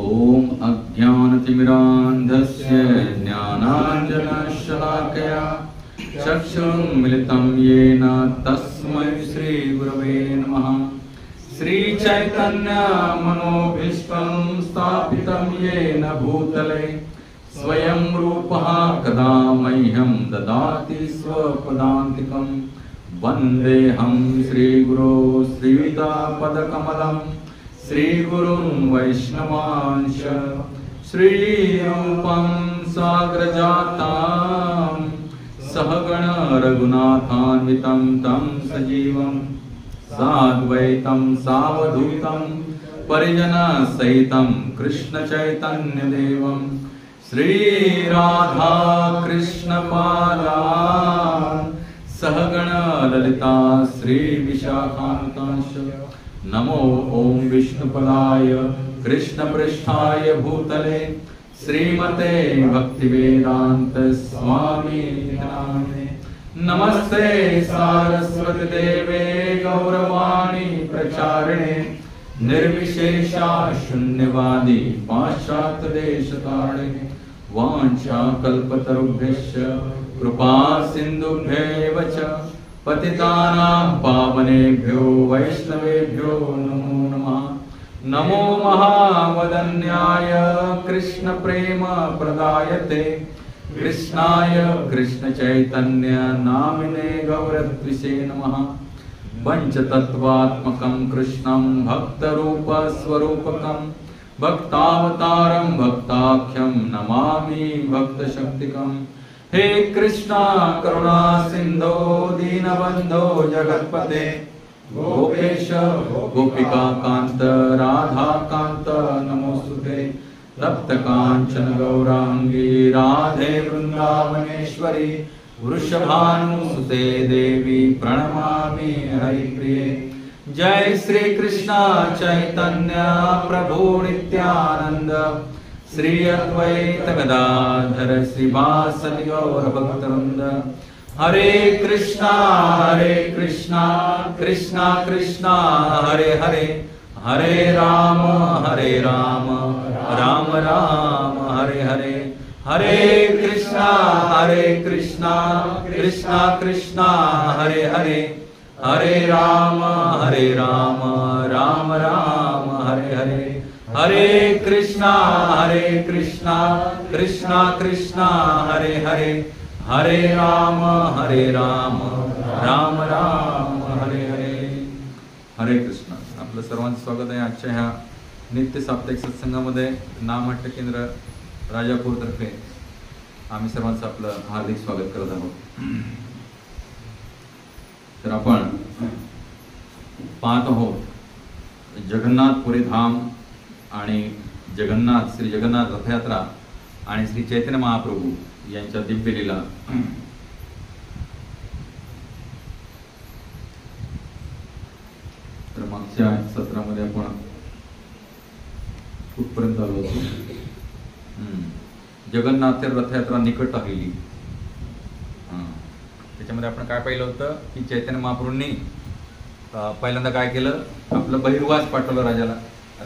ओम अज्ञानतिमिरान्धस्य ज्ञानाञ्जनशलाकया चक्षुरुन्मिलितं येन तस्मै श्रीगुरवे नमः। श्रीचैतन्यमनोभीष्टं स्थापितं येन भूतले स्वयं रूपः कदा मह्यं ददाति स्वपदान्तिकं। वन्देऽहं श्रीगुरो श्रीयुतापदकमलं श्रीगुरुं वैष्णवांश श्रीरूपं साग्रजातां सहगण रघुनाथान्वितं तं सजीवं साद्वैतं सावधूतं परिजनसहितं कृष्णचैतन्यदेवं श्रीराधा कृष्णपादान् सहगण ललिता श्रीविशाखान्वितांश्च। नमो ओम विष्णुपदाय कृष्णपृष्ठाय भूतले श्रीमते भक्तिवेदांत स्वामी नामिने। नमस्ते सारस्वती देवे गौरवाणी प्रचारिणे निर्विशेषा शून्यवादी पाश्चात्य देशतारिणे। वाञ्छाकल्पतरुभ्यश्च कृपा सिन्धुभ्येव च पतितानां पावनेभ्यो वैष्णवेभ्यो नमो नमः। नमो महावदन्याय कृष्ण प्रेम प्रदायते कृष्णाय कृष्ण चैतन्य नामिने गौरत्विषे नमः। पंचतत्वात्मकं कृष्णं भक्तरूप स्वरूपकं भक्तावतारं भक्ताख्यं नमामि भक्तशक्तिकम्। हे कृष्णा करुणा सिंधो दीनबंधो जगत्पते गोपेश गोपिका कांत राधा कांत नमोस्तुते। तप्त कांचन गौरांगी राधे वृंदावनेश्वरी वृषभानुसुते देवी प्रणमामि हरिप्रिये। जय श्री कृष्णा चैतन्य प्रभु नित्यानंद श्री अद्वैत गदाधर श्रीवासदि गौर भक्तवृंद। हरे कृष्णा कृष्णा कृष्णा हरे हरे हरे राम राम राम हरे हरे। हरे कृष्णा कृष्णा कृष्णा हरे हरे हरे राम राम राम हरे हरे। हरे कृष्णा कृष्णा कृष्णा हरे हरे हरे राम राम राम हरे हरे। हरे कृष्ण। आपलं सर्वांचं स्वागत आहे आजच्या ह्या नित्य साप्ताहिक सत्संगामध्ये। नामहट्ट केंद्र राजापूर तर्फे आम्ही सर्वांचं आपलं हार्दिक स्वागत करत आहोत। तर आपण पाहत आहोत जगन्नाथपुरी धाम आणि श्री जगन्नाथ रथयात्रा आणि श्री चैतन्य महाप्रभू यांच्या दिव्य लीला। तर मागच्या सत्रामध्ये आपण कुठपर्यंत आलो होतो? जगन्नाथ रथयात्रा निकट आलेली। त्याच्यामध्ये आपण काय पाहिलं होतं की चैतन्य महाप्रभूंनी पहिल्यांदा काय केलं, आपलं बहिर्वास पाठवलं राजाला।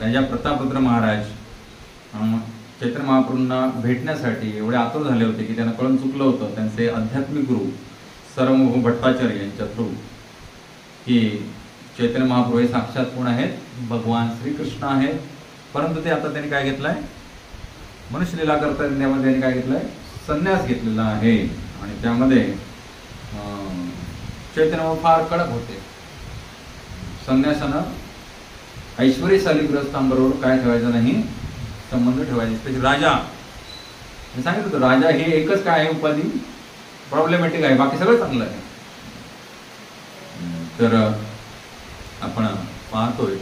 राजा प्रतापरुद्र महाराज चैतन्य महाप्रभूंना भेटण्यासाठी एवढे आतुर झाले होते की त्यांना कळून चुकलं होतं त्यांचे आध्यात्मिक गुरु सर्वभौम भट्टाचार्य यांच्या थ्रू की चैतन्य महाप्रभू हे साक्षात कोण आहेत, भगवान श्रीकृष्ण आहेत। परंतु ते आता त्यांनी काय घेतलंय, मनुष्य लीला करता त्यामध्ये त्यांनी काय घेतलंय, संन्यास घेतलेला आहे। आणि त्यामध्ये चैतन्य फार कडक होते। संन्यासानं ऐश्वर्यशाली गृहस्थांबरोबर काय ठेवायचं नाही, संबंध ठेवायचे। स्पेशल राजा मी सांगितलं होतं, राजा हे एकच काय आहे उपाधी प्रॉब्लेमॅटिक आहे, बाकी सगळं चांगलं आहे। तर आपण पाहतोय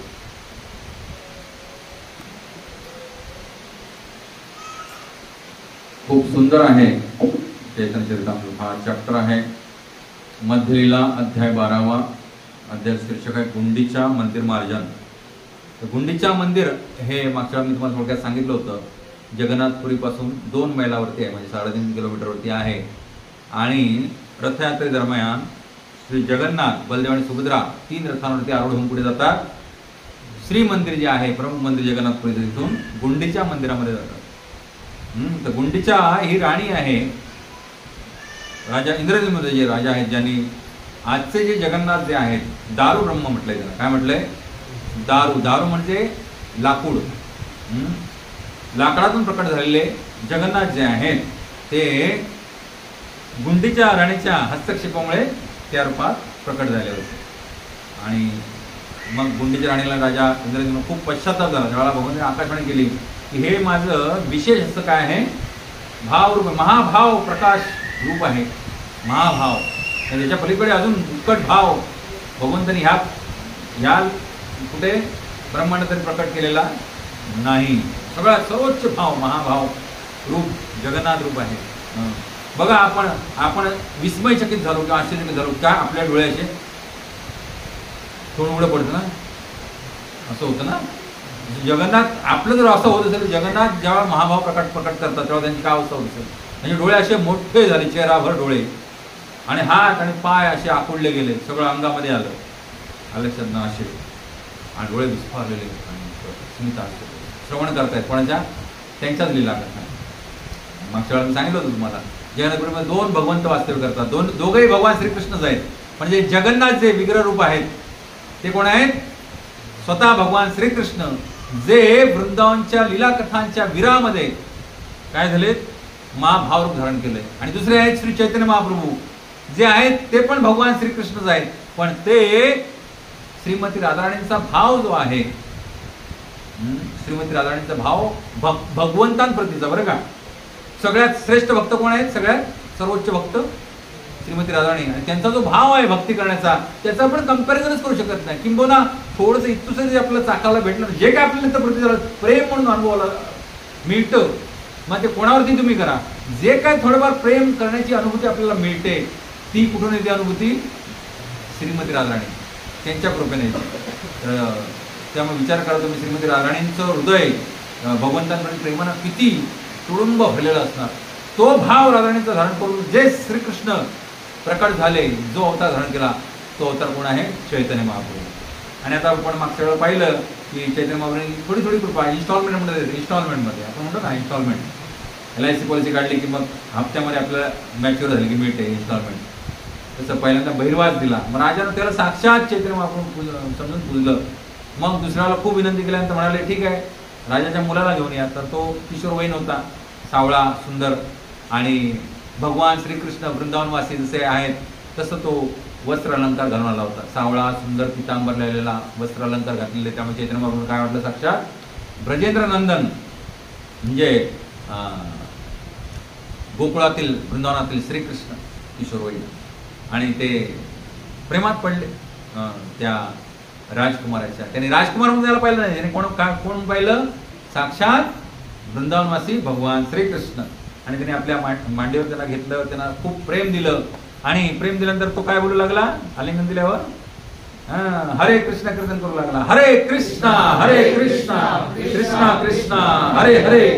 खूप सुंदर आहे चैतन्य चरितामृत। हा चॅप्टर आहे मध्यलीला अध्याय 12वा। अध्याय शीर्षक आहे गुंडीचा मंदिर मार्जन। तर गुंडीचा मंदिर हे मागच्या मी तुम्हाला थोडक्यात सांगितलं होतं, जगन्नाथपुरीपासून 2 मैलावरती आहे, म्हणजे 3.5 किलोमीटरवरती आहे। आणि रथयात्रेदरम्यान श्री जगन्नाथ, बलदेव आणि सुभद्रा 3 रथांवरती आरूढ होऊन पुढे जातात। श्री मंदिर जे आहे, प्रमुख मंदिर जगन्नाथपुरीचं, तिथून गुंडीच्या मंदिरामध्ये जातात. तर गुंडीचा ही राणी आहे, राजा इंद्रजितमध्ये जे राजा आहेत, ज्यांनी आजचे जे जगन्नाथ जे आहेत, दारू ब्रह्म म्हटलंय त्याला. काय म्हटलंय? दारू. दारू म्हणजे लाकूड. लाकडातून प्रकट झालेले जगन्नाथ जे आहेत ते गुंडीच्या राणीच्या हस्तक्षेपामुळे त्या रूपात प्रकट झाले होते. आणि मग गुंडीच्या राणीला राजा इंद्रजितनं खूप पश्चाताप झाला. ज्यावेळेला भगवंताने आकाशवाणी केली की हे माझं विशेष असं काय आहे, भाव रूप, महाभाव प्रकाश रूप आहे, महाभाव. त्याच्या पलीकडे अजून उत्कट भाव भगवंतांनी ह्या कुठे ब्रह्मांड तरी प्रकट केलेला नाही. सगळ्यात सर्वोच्च भाव, महाभाव रूप जगन्नाथ रूप आहे. बघा, आपण विस्मयचकित झालो किंवा आश्चर्यचकित झालो का आपल्या डोळ्याचे थोडं उघडं पडतं ना, असं होतं ना. जगन्नाथ आपलं जर असं होत असेल, जगन्नाथ जेव्हा महाभाव प्रकट करतात तेव्हा त्यांची काय अवस्था होत असेल. म्हणजे डोळे असे मोठे झाले, चेहराभर डोळे, आणि हात आणि पाय असे आखुडले गेले, सगळं अंगामध्ये आलं लक्षात ना, असे, आणि डोळे विस्फारलेले आणि स्मित असते. श्रवण करतायत कोणाच्या? त्यांच्याच लीला करतात. मागच्या वेळेला मी सांगितलं होतं तुम्हाला, जगन्नाथपुरीमध्ये 2 भगवंत वास्तव्य करतात. दोघेही भगवान श्रीकृष्णच आहेत. म्हणजे जगन्नाथ जे विग्रह रूप आहेत ते कोण आहेत? स्वतः भगवान श्रीकृष्ण, जे वृंदावनच्या लीला कथांच्या विरामध्ये काय झालेत, महाभाव रूप धारण केलंय. आणि दुसरे आहेत श्री चैतन्य महाप्रभू, जे आहेत ते पण भगवान श्रीकृष्णच आहेत, पण ते श्रीमती राधाराणींचा भाव जो आहे, श्रीमती राधाराणींचा भाव भगवंतांप्रतीचा, बरं का. सगळ्यात श्रेष्ठ भक्त कोण आहेत? सगळ्यात सर्वोच्च भक्त श्रीमती राधाराणी. आणि त्यांचा जो भाव आहे भक्ती करण्याचा, त्याचा आपण कंपॅरिझनच करू शकत नाही. किंबहुना थोडंसं इतुसं जे आपल्याला चाकाला भेटलं, जे काय आपल्याला प्रती प्रेम म्हणून अनुभवाला मिळतं, मग ते कोणावरती तुम्ही करा, जे काय थोडंफार प्रेम करण्याची अनुभूती आपल्याला मिळते, ती कुठून येते अनुभूती? श्रीमती राधाराणी त्यांच्या कृपेने येते. त्यामुळे विचार करा तुम्ही, श्रीमती राधाराणींचं हृदय भगवंतांकडे प्रेमानं किती तुडुंब भरलेला असणार. तो भाव राधाराणींचा धारण करून जे श्रीकृष्ण प्रकट झाले, जो अवतार धारण केला, तो अवतार कोण आहे? चैतन्य महाप्रभू. आणि आता आपण मागच्या वेळेला पाहिलं की चैतन्य महाप्रभूंनी थोडी कृपा इन्स्टॉलमेंटमध्ये देते. इन्स्टॉलमेंटमध्ये आपण म्हणतो ना, इन्स्टॉलमेंट, LIC पॉलिसी काढली की मग हप्त्यामध्ये आपल्याला मॅच्युअर झाली की मिळते इन्स्टॉलमेंट. तसं पहिल्यांदा बहिर्वास दिला, मग राजानं त्याला साक्षात चैतन्य महाप्रभू समजून पुजलं. मग दुसऱ्याला खूप विनंती केल्यानंतर म्हणाले ठीक आहे, राजाच्या मुलाला घेऊन या. तर तो किशोरवयीन होता, सावळा, सुंदर, आणि भगवान श्रीकृष्ण वृंदावनवासी जसे आहेत तसं तो वस्त्र अलंकार घालून आला होता. सावळा, सुंदर, पितांबर लिहिलेला वस्त्र अलंकार घातलेले. त्यामुळे चैतन्य महाप्रभू काय वाटलं? साक्षात ब्रजेंद्र नंदन, म्हणजे गोकुळातील, वृंदावनातील श्रीकृष्ण किशोरवयीन. आणि ते प्रेमात पडले त्या राजकुमाराच्या. त्याने राजकुमार म्हणून त्याला पाहिलं नाही, त्याने कोण पाहिलं? साक्षात वृंदावनवासी भगवान श्रीकृष्ण. आणि त्याने आपल्या मांडीवर त्याला घेतलं, त्यांना खूप प्रेम दिलं. आणि प्रेम दिल्यानंतर तो काय बोलू लागला? आलिंगन दिल्यावर हरे कृष्ण कीर्तन करू लागला. हरे कृष्णा कृष्णा कृष्णा हरे हरे,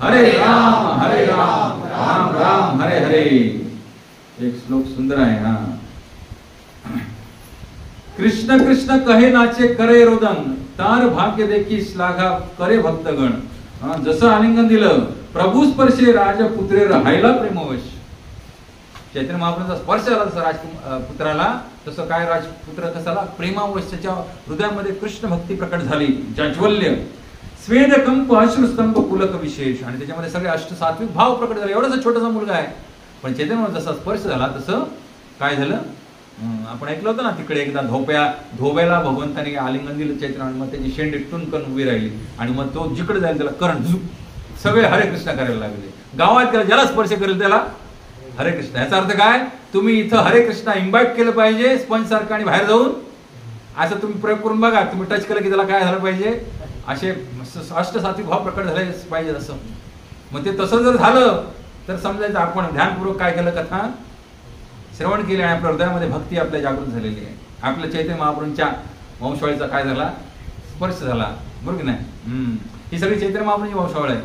हरे राम राम राम हरे हरे. एक श्लोक सुंदर आहे हा. कृष्ण कृष्ण कहे नाचे करे रोदन, तार भाग्य देखी श्लाघा करे भक्तगण. जसं आलिंगन दिलं, प्रभू स्पर्शे राजपुत्रे राहायला प्रेमवश. चैतन्य महाप्रभूंचा स्पर्श आला जसा राजपुत्राला, तसं काय राजपुत्र कसाला? प्रेमावश. त्याच्या हृदयामध्ये कृष्ण भक्ती प्रकट झाली, जाज्वल्य, स्वेद कंप, अश्रुस्तंभ, पुलक विशेष. आणि त्याच्यामध्ये सगळे अष्टसात्विक भाव प्रकट झाले. एवढासा छोटासा मुलगा आहे, पण चैतन्य जसा स्पर्श झाला तसं काय झालं? आपण ऐकलं होतं ना, तिकडे एकदा धोब्याला भगवंताने आलिंगन दिलं चैतन्य, मग त्याची शेंडी टुनकन उभी राहिली. आणि मग तो जिकडे जाईल त्याला करंट, सगळे हरे कृष्ण करायला लागले. गावात गेला, ज्याला स्पर्श करेल त्याला हरे कृष्ण. याचा अर्थ काय? तुम्ही इथं हरे कृष्ण इम्बाइब केलं पाहिजे स्पंज सारखं, आणि बाहेर जाऊन असं तुम्ही प्रयोग करून बघा. तुम्ही टच केलं की त्याला काय झालं पाहिजे? असे अष्टसात्विक भाव प्रकट झाले पाहिजे असं. मग ते तसं जर झालं तर समजायचं आपण ध्यानपूर्वक काय केलं, कथा श्रवण केले, आणि आपल्या हृदयामध्ये भक्ती आपल्या जागृत झालेली आहे. आपल्या चैतन्य महाप्रभूंच्या वंशावळीचा काय झाला? स्पर्श झाला, बरोबर की नाही? ही सगळी चैतन्य महाप्रभूंची वंशावळ आहे.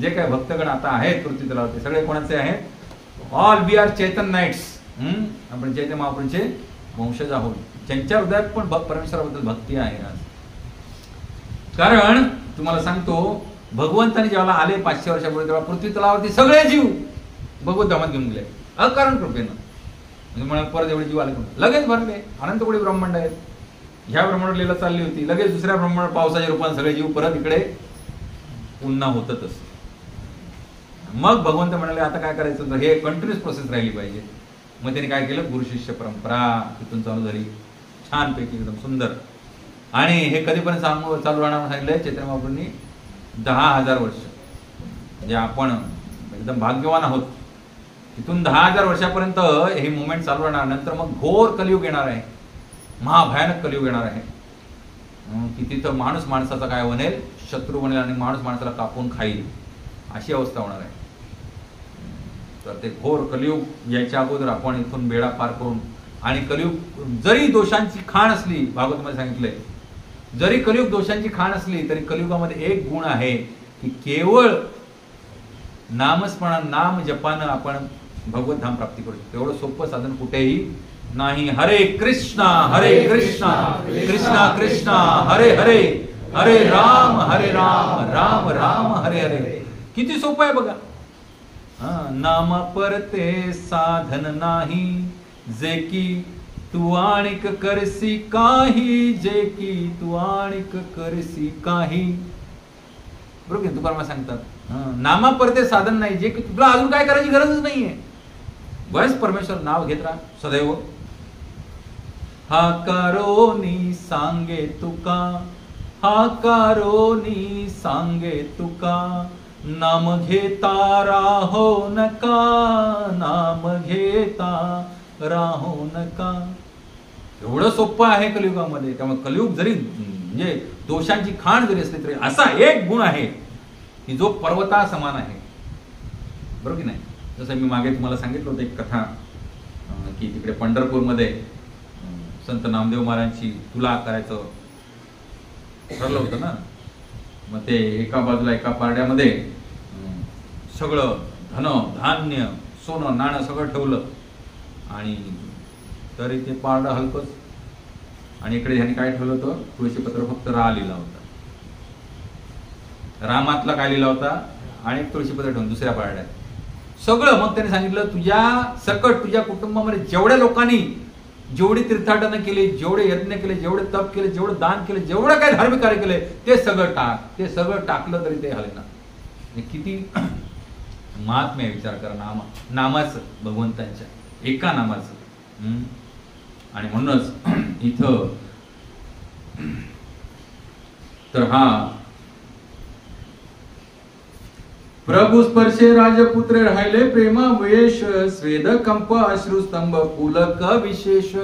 जे काय भक्तगण आता आहेत पृथ्वी तलावर, ते सगळे कोणाचे आहेत? All we are Chaitanya knights. आपण चैतन्य महाप्रभूंचे वंशज आहोत, ज्यांच्या हृदयात पण परमेश्वराबद्दल भक्ती आहे. आज कारण तुम्हाला सांगतो, भगवंताने जेव्हा आले 500 वर्षापूर्वी तेव्हा पृथ्वी तलावरती सगळे जीव भगवत धामात घेऊन गेले अकारण कृपेनं. म्हणजे म्हणाल परत एवढे जीव आले लगेच भरले. अनंत कोटी ब्रह्मांड आहेत. ह्या ब्रह्मांड लीला चालली होती, लगेच दुसऱ्या ब्रह्मांड पावसाच्या रूपाने सगळे जीव परत इकडे पुन्हा होतच. मग भगवंत म्हणाले आता काय करायचं, तर हे कंटिन्युअस प्रोसेस राहिली पाहिजे. मग त्यांनी काय केलं, गुरु शिष्य परंपरा तिथून चालू झाली छानपैकी एकदम सुंदर. आणि हे कधीपर्यंत चालू राहणार सांगितलंय चैतन्य महाप्रभूंनी, 10,000 वर्ष. म्हणजे आपण एकदम भाग्यवान आहोत. तिथून 10,000 वर्षापर्यंत हे मुवमेंट चालू राहणार. नंतर मग घोर कलियुग येणार आहे, महाभयानक कलियुग येणार आहे की तिथं माणूस माणसाचा काय बनेल, शत्रू बनेल आणि माणूस माणसाला कापून खाईल, अशी अवस्था होणार आहे. तर ते घोर कलियुग यायच्या अगोदर आपण इथून बेडा पार करून, आणि कलियुग जरी दोषांची खाण असली, भागवतमध्ये सांगितलंय, जरी कलियुग दोषांची खाण असली तरी कलियुगामध्ये एक गुण आहे की केवळ नामस्मरण नाम जपानं आपण भगवत धाम प्राप्ती करू शकतो. एवढं सोपं साधन कुठेही नाही. हरे कृष्णा कृष्णा कृष्णा हरे हरे, हरे राम राम राम हरे हरे. किती सोपं आहे बघा. नाम परते साधन नाही, जे की तू आणिक करसी काही, जे की तू आणिक करसी काही. बरोबर तुकाराम सांगतात, नामा परते साधन नाही, जे की तुला अजून काय करायची गरजच नाहीये. बस परमेश्वर नाव घेत राहा सदैव. हाकारोनी सांगे तुका, हाकारोनी सांगे तुका, नाम घेता राहो नका, नाम घेता राहो नका. एवढं सोपं आहे कलियुगामध्ये. त्यामुळे कलियुग जरी म्हणजे दोषांची खाण जरी असली तरी असा एक गुण आहे की जो पर्वता समान आहे. बरोबर की नाही. जसं मी मागे तुम्हाला सांगितलं होतं एक कथा की तिकडे पंढरपूरमध्ये संत नामदेव महाराजांची तुला करायचं ठरलं होतं ना. मग ते एका बाजूला एका पारड्यामध्ये सगळं धन धान्य सोनं नाणं सगळं ठेवलं, आणि तरी ते पारडं हलकंच. आणि इकडे ह्याने काय ठेवलं होतं, तुळशीपत्र फक्त रा लिहिला होता. रामातला काय लिहिला होता, आणि तुळशीपत्र ठेवून दुसऱ्या पारड्यात सगळं. मग त्याने सांगितलं तुझ्या सकट तुझ्या कुटुंबामध्ये जेवढ्या लोकांनी जेवढी तीर्थाटनं केली, जेवढे यज्ञ केले, जेवढे तप केले, जेवढं दान केले, जेवढं काही धार्मिक कार्य केले ते सगळं टाक. ते सगळं टाकलं तरी ते हले ना. किती महात्म्य विचार करा नामाचं, भगवंतांच्या एका नामाचं. आणि म्हणूनच इथं तर हा प्रभू स्पर्शे राजपुत्रे राहिले प्रेमा वेश, स्वेद कंप अश्रुस्तंभ पुलक विशेष.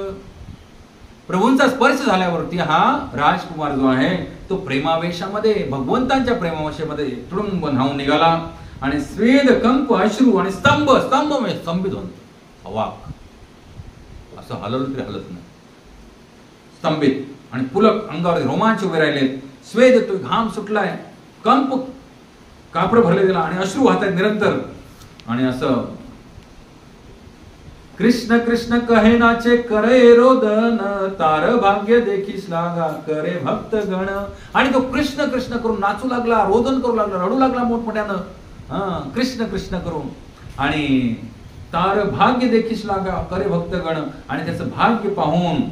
प्रभूंचा स्पर्श झाल्यावरती हा राजकुमार जो आहे तो प्रेमावेशामध्ये, भगवंतांच्या प्रेमावेशामध्ये तुडुंब न्हावून निघाला. आणि स्वेद कंप अश्रू आणि स्तंभ म्हणजे स्तंभित होऊन अवाक, असं हलवलं तरी हलत नाही, स्तंभित. आणि पुलक अंगावर रोमांच उभे राहिले. स्वेद तो घाम सुटलाय, कंप कापड भरले गेला, आणि अश्रू वाहत आहेत निरंतर. आणि असं कृष्ण कृष्ण कहे नाचे करे रोदन, तार भाग्य देखीस लागा करे भक्त गण. आणि तो कृष्ण कृष्ण करून नाचू लागला, रोदन करू लागला, रडू लागला मोठमोठ्यानं, कृष्ण कृष्ण करून. आणि तार भाग्य देखीस लागा करे भक्त गण. आणि त्याचं भाग्य पाहून,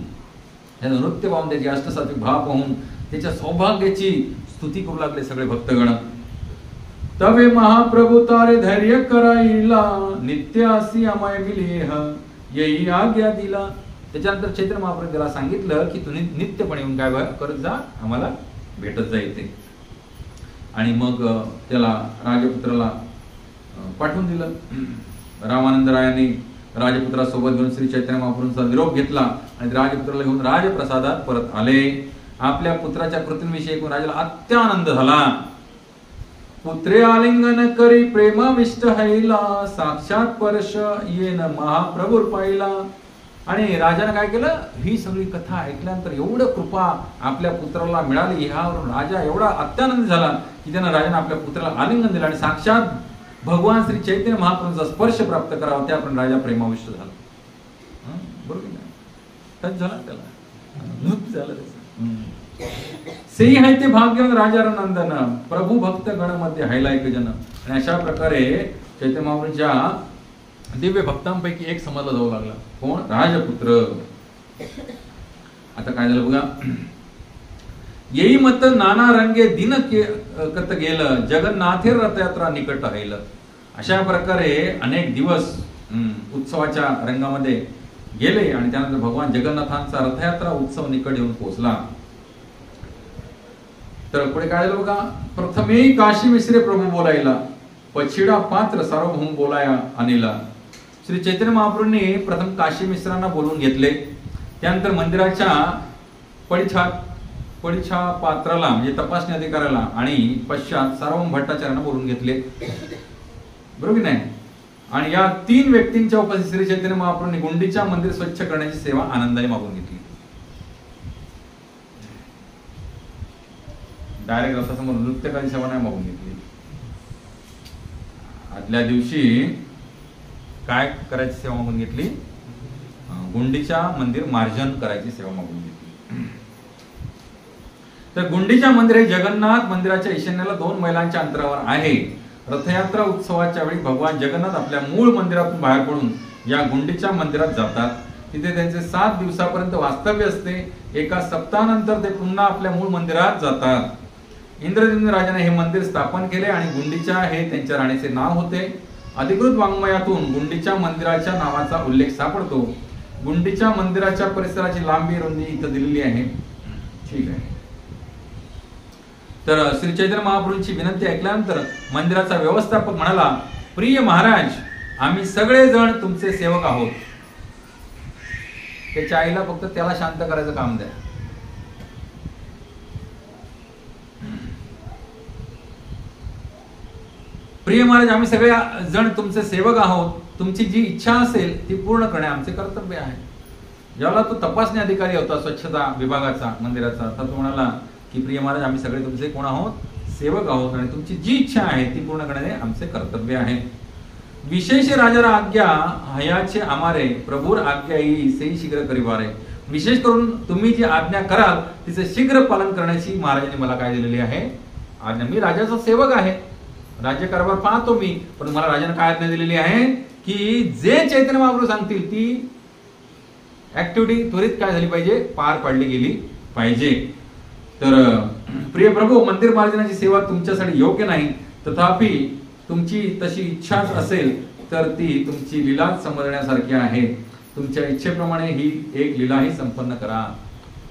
त्याचं नृत्य पाहून, त्याची अष्टसात्विक भाव पाहून त्याच्या सौभाग्याची स्तुती करू लागले सगळे भक्तगण. तवे महाप्रभु तारे धैर्य करायला, नित्य असी अमय विलेह येई आज्ञा दिला. त्याच्यानंतर चैत्र महाप्रभू त्याला सांगितलं की तुम्ही नित्यपणे येऊन काय करत जा, आम्हाला भेटत जा येते. आणि मग त्याला राजपुत्राला पाठवून दिलं. रामानंद रायांनी राजपुत्रासोबत घेऊन श्री चैतन्य महाप्रभूंचा निरोप घेतला आणि राजपुत्राला घेऊन राजप्रसादात परत आले. आपल्या पुत्राच्या कृतींविषयी ऐकून राजाला अत्यानंद झाला. पुत्रे आलिंगन करी प्रेमाविष्ट हैला, साक्षात परश येन महाप्रभूर पाहिला. आणि राजाने काय केलं, ही सगळी कथा ऐकल्यानंतर एवढं कृपा आपल्या पुत्राला मिळाली, ह्यावरून राजा एवढा अत्यानंद झाला की त्यानं राजाने आपल्या पुत्राला आलिंगन दिलं आणि साक्षात भगवान श्री चैतन्य महाप्रभूंचा स्पर्श प्राप्त करावा, त्याप्रमाणे राजा प्रेमाविष्ट झाला. बरोबर टच झाला त्याला, झालं त्याचं. सेही आहे ते भाग्यवान राजा नंदन, प्रभू भक्त गणामध्ये हायलायक जन. आणि अशा प्रकारे चैतन्य महाप्रभूंच्या दिव्य भक्तांपैकी एक समजला जाऊ लागला. कोण? राजपुत्र. आता काय झालं बघा. येई मत नाना रंगे दिन कत गेलं, जगन्नाथेर रथयात्रा निकट राहिलं. अशा प्रकारे अनेक दिवस उत्सवाच्या रंगामध्ये गेले आणि त्यानंतर भगवान जगन्नाथांचा रथयात्रा उत्सव निकट येऊन पोहोचला. तर पुढे काय झालं बघा. प्रथमे काशी मिश्रे प्रभू बोलायला, पछिडा पात्र सार्वभौम बोलाया अनिला. श्री चैतन्य महाप्रभूंनी प्रथम काशी मिश्रांना बोलवून घेतले. त्यानंतर मंदिराच्या पडीछा पात्राला म्हणजे तपासणी अधिकाऱ्याला आणि पश्चात सार्वभौम भट्टाचार्यांना बोलवून घेतले. बरोबर नाही. आणि या 3 व्यक्तींच्या उपस्थितीत श्री चैतन्य महाप्रभूंनी गुंडीच्या मंदिर स्वच्छ करण्याची सेवा आनंदाने मागून घेतली. डायरेक्ट रथासमोर नृत्यकाची सेवा नाही मागून घेतली. आदल्या दिवशी काय करायची सेवा मागून घेतली? गुंडीच्या मंदिर मार्जन करायची सेवा मागून घेतली. तर गुंडीच्या मंदिर हे जगन्नाथ मंदिराच्या ईशान्येला 2 मैलांच्या अंतरावर आहे. रथयात्रा उत्सवाच्या वेळी भगवान जगन्नाथ आपल्या मूळ मंदिरातून बाहेर पडून या गुंडीच्या मंदिरात जातात. तिथे त्यांचे 7 दिवसापर्यंत वास्तव्य असते. एका सप्ताहानंतर ते पुन्हा आपल्या मूळ मंदिरात जातात. इंद्रद्युम्न राजाने हे मंदिर स्थापन केले आणि गुंडीच्या हे त्यांच्या राणीचे नाव होते. अधिकृत वाङ्मयातून गुंडीच्या मंदिराच्या नावाचा उल्लेख सापडतो. गुंडीच्या मंदिराच्या परिसराची लांबी रुंदी इथं दिलेली आहे. ठीक आहे. तर श्री चैतन्य महाप्रभूंची विनंती ऐकल्यानंतर मंदिराचा व्यवस्थापक म्हणाला, प्रिय महाराज, आम्ही सगळे जण तुमचे सेवक आहोत. त्याच्या आईला फक्त त्याला शांत करायचं काम द्या. प्रिय महाराज, आम्ही सगळे जण तुमचे सेवक आहोत. तुमची जी इच्छा असेल ती पूर्ण करणे आमचे कर्तव्य आहे. ज्यावेळेला तो तपासणी अधिकारी होता स्वच्छता विभागाचा मंदिराचा, तर तो म्हणाला की प्रिय महाराज, आम्ही सगळे तुमचे कोण आहोत? सेवक आहोत आणि तुमची जी इच्छा आहे ती पूर्ण करणे आमचे कर्तव्य आहे. विशेष राजाला आज्ञा हयाचे आमारे, प्रभूर आज्ञा येई सेई शीघ्र करिवारे. विशेष करून तुम्ही जी आज्ञा कराल तिचे शीघ्र पालन करण्याची महाराजांनी मला काय दिलेली आहे? आज्ञा. मी राजाचा सेवक आहे, राज्य कारभार पाहतो मी, पण मला राजाने काय आज्ञा दिलेली आहे की जे चैतन्य महाप्रभू सांगतील ती ऍक्टिव्हिटी त्वरित काय झाली पाहिजे? पार पाडली गेली पाहिजे. तर प्रिय प्रभू, मंदिर मार्जनाची सेवा तुमच्यासाठी योग्य नाही, तथापि तुमची तशी इच्छाच असेल तर ती तुमची लीला समजण्यासारखी आहे. तुमच्या इच्छेप्रमाणे ही एक लीलाही संपन्न करा.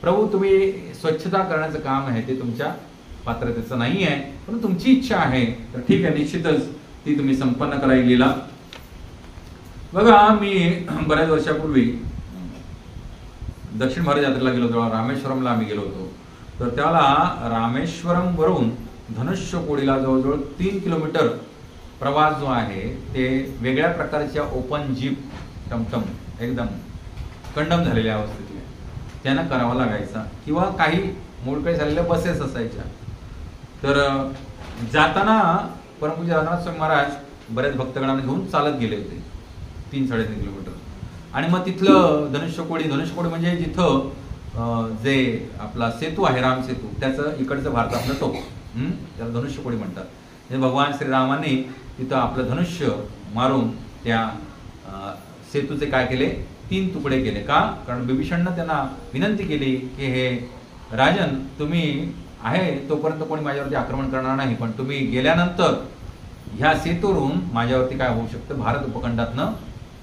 प्रभू, तुम्ही स्वच्छता करण्याचं काम आहे ते तुमच्या पात्रतेचं नाही आहे, पण तुमची इच्छा आहे तर ठीक आहे, निश्चितच ती तुम्ही संपन्न करायला लीला. बघा, मी बऱ्याच वर्षापूर्वी दक्षिण भारत यात्रेला गेलो होतो. रामेश्वरमला आम्ही गेलो होतो. तर त्याला रामेश्वरम वरून धनुष्यकोडीला जवळजवळ 3 किलोमीटर प्रवास जो आहे ते वेगळ्या प्रकारच्या ओपन जीप टमटम एकदम कंडम झालेल्या अवस्थेतल्या त्यांना करावा लागायचा, किंवा काही मोडकळी झालेल्या बसेस असायच्या. तर जाताना परमपूज्य राधानाथ स्वामी महाराज बऱ्याच भक्तगणांना घेऊन चालत गेले होते 3-3.5 किलोमीटर. आणि मग तिथलं धनुष्यकोडी म्हणजे जिथं जे आपला सेतू आहे, राम सेतू, त्याचं इकडचं भारतातलं टोक, त्याला धनुष्यकोडी म्हणतात. भगवान श्रीरामाने तिथं आपलं धनुष्य मारून त्या सेतूचे काय केले? 3 तुकडे केले. का? कारण बिभीषणनं त्यांना विनंती केली की हे राजन, तुम्ही आहे तोपर्यंत कोणी माझ्यावरती आक्रमण करणार नाही, पण तुम्ही गेल्यानंतर ह्या सेतूवरून माझ्यावरती काय होऊ शकतं? भारत उपखंडातनं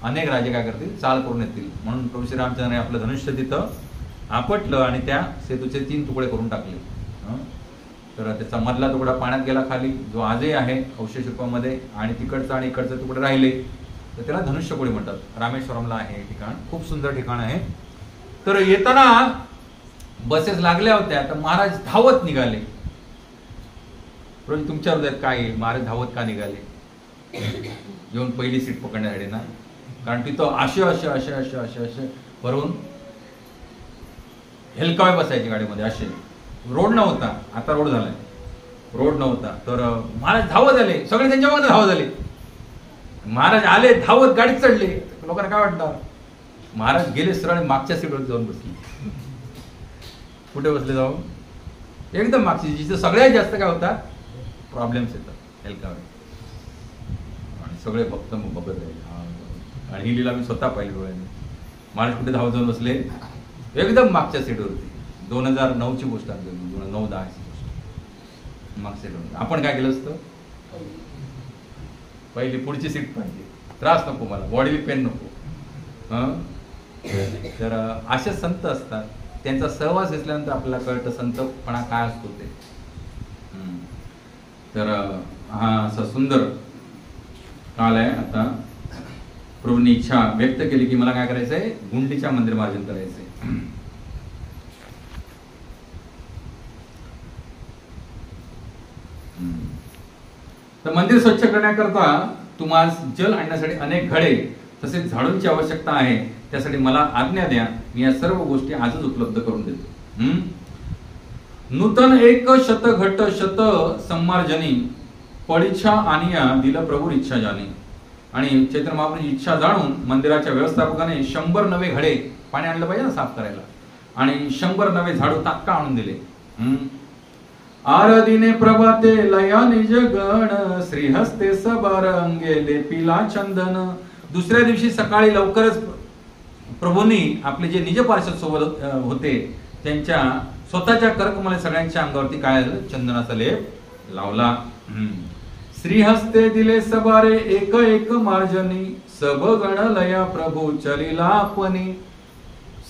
अनेक राजे काय करतील? चाल करून येतील. म्हणून प्रभू श्रीरामचंद्राने आपलं धनुष्य तिथं आपटलं आणि त्या सेतूचे 3 तुकडे करून टाकले. तर त्याचा मधला तुकडा पाण्यात गेला खाली, जो आजही आहे अवशेष रूपामध्ये, आणि तिकडचा आणि इकडचे तुकडे राहिले, तर त्याला धनुष्यकोडी म्हणतात. रामेश्वरमला आहे हे ठिकाण, खूप सुंदर ठिकाण आहे. तर येताना बसेस लागल्या होत्या, तर महाराज धावत निघाले. रोज तुमच्या हृदयात काय येईल? महाराज धावत का निघाले? येऊन पहिली सीट पकडण्यासाठी ना, कारण तिथं असे भरून हेलकावे बसायची गाडीमध्ये. असे रोड नव्हता, आता रोड झालाय, रोड नव्हता. तर महाराज धावत आले, सगळे त्यांच्या मागे धावत आले. महाराज आले, धावत गाडीत चढले. लोकांना काय वाटतं? महाराज गेले सरळ मागच्या सीटवर जाऊन बसले. कुठे बसले? जाऊन एकदम मागची, जिथे सगळ्यात जास्त काय होता प्रॉब्लेम्स येतात हेल्थवर, आणि सगळे फक्त बघत राहिले. आणि ही लीला मी स्वतः पाहिली डोळ्याने. माणूस कुठे धावत जाऊन बसले एकदम मागच्या सीटवरती. 2009ची गोष्ट आहे, 2009-10ची गोष्ट. मागच्या सीटवर आपण काय केलं असतं, पहिली पुढची सीट पाहिजे, त्रास नको मला, बॉडीला पेन नको. तर असे संत असतात, त्यांचा सहवास घेतल्यानंतर आपल्याला कळतं संतपणा काय असतो ते. तर हा असा सुंदर काल आहे. आता प्रभूंनी इच्छा व्यक्त केली की मला काय करायचंय, गुंडीच्या मंदिर मार्जन करायचंय. तर मंदिर स्वच्छ करण्याकरता तुम्हाला जल आणण्यासाठी अनेक घडे तसेच झाडूंची आवश्यकता आहे. त्यासाठी मला आज्ञा द्या, मी या सर्व गोष्टी आजच उपलब्ध करून देतो. नूतन एक शत घट शत सम्मार्जनी पडीच्छा आणिया दिलं प्रभू इच्छा जाणी. आणि चैतन्य महाप्रभूंची इच्छा जाणून मंदिराच्या व्यवस्थापकाने 100 नवे घडे, पाणी आणलं पाहिजे ना साफ करायला, आणि 100 नवे झाडू तात्काळ आणून दिले. आरदिने प्रभाते लया निज गण श्रीहस्ते सबार अंगे लेपिला चंदन. दुसऱ्या दिवशी सकाळी लवकरच प्रभूंनी आपले जे निज पार्षद सोबत होते त्यांच्या स्वतःच्या कर्कमले सगळ्यांच्या अंगावरती काय झालं, चंदनाचा लेप लावला. श्रीहस्ते दिले सबारे एक एक मार्जनी सब गण लया प्रभू चलिला आपणी.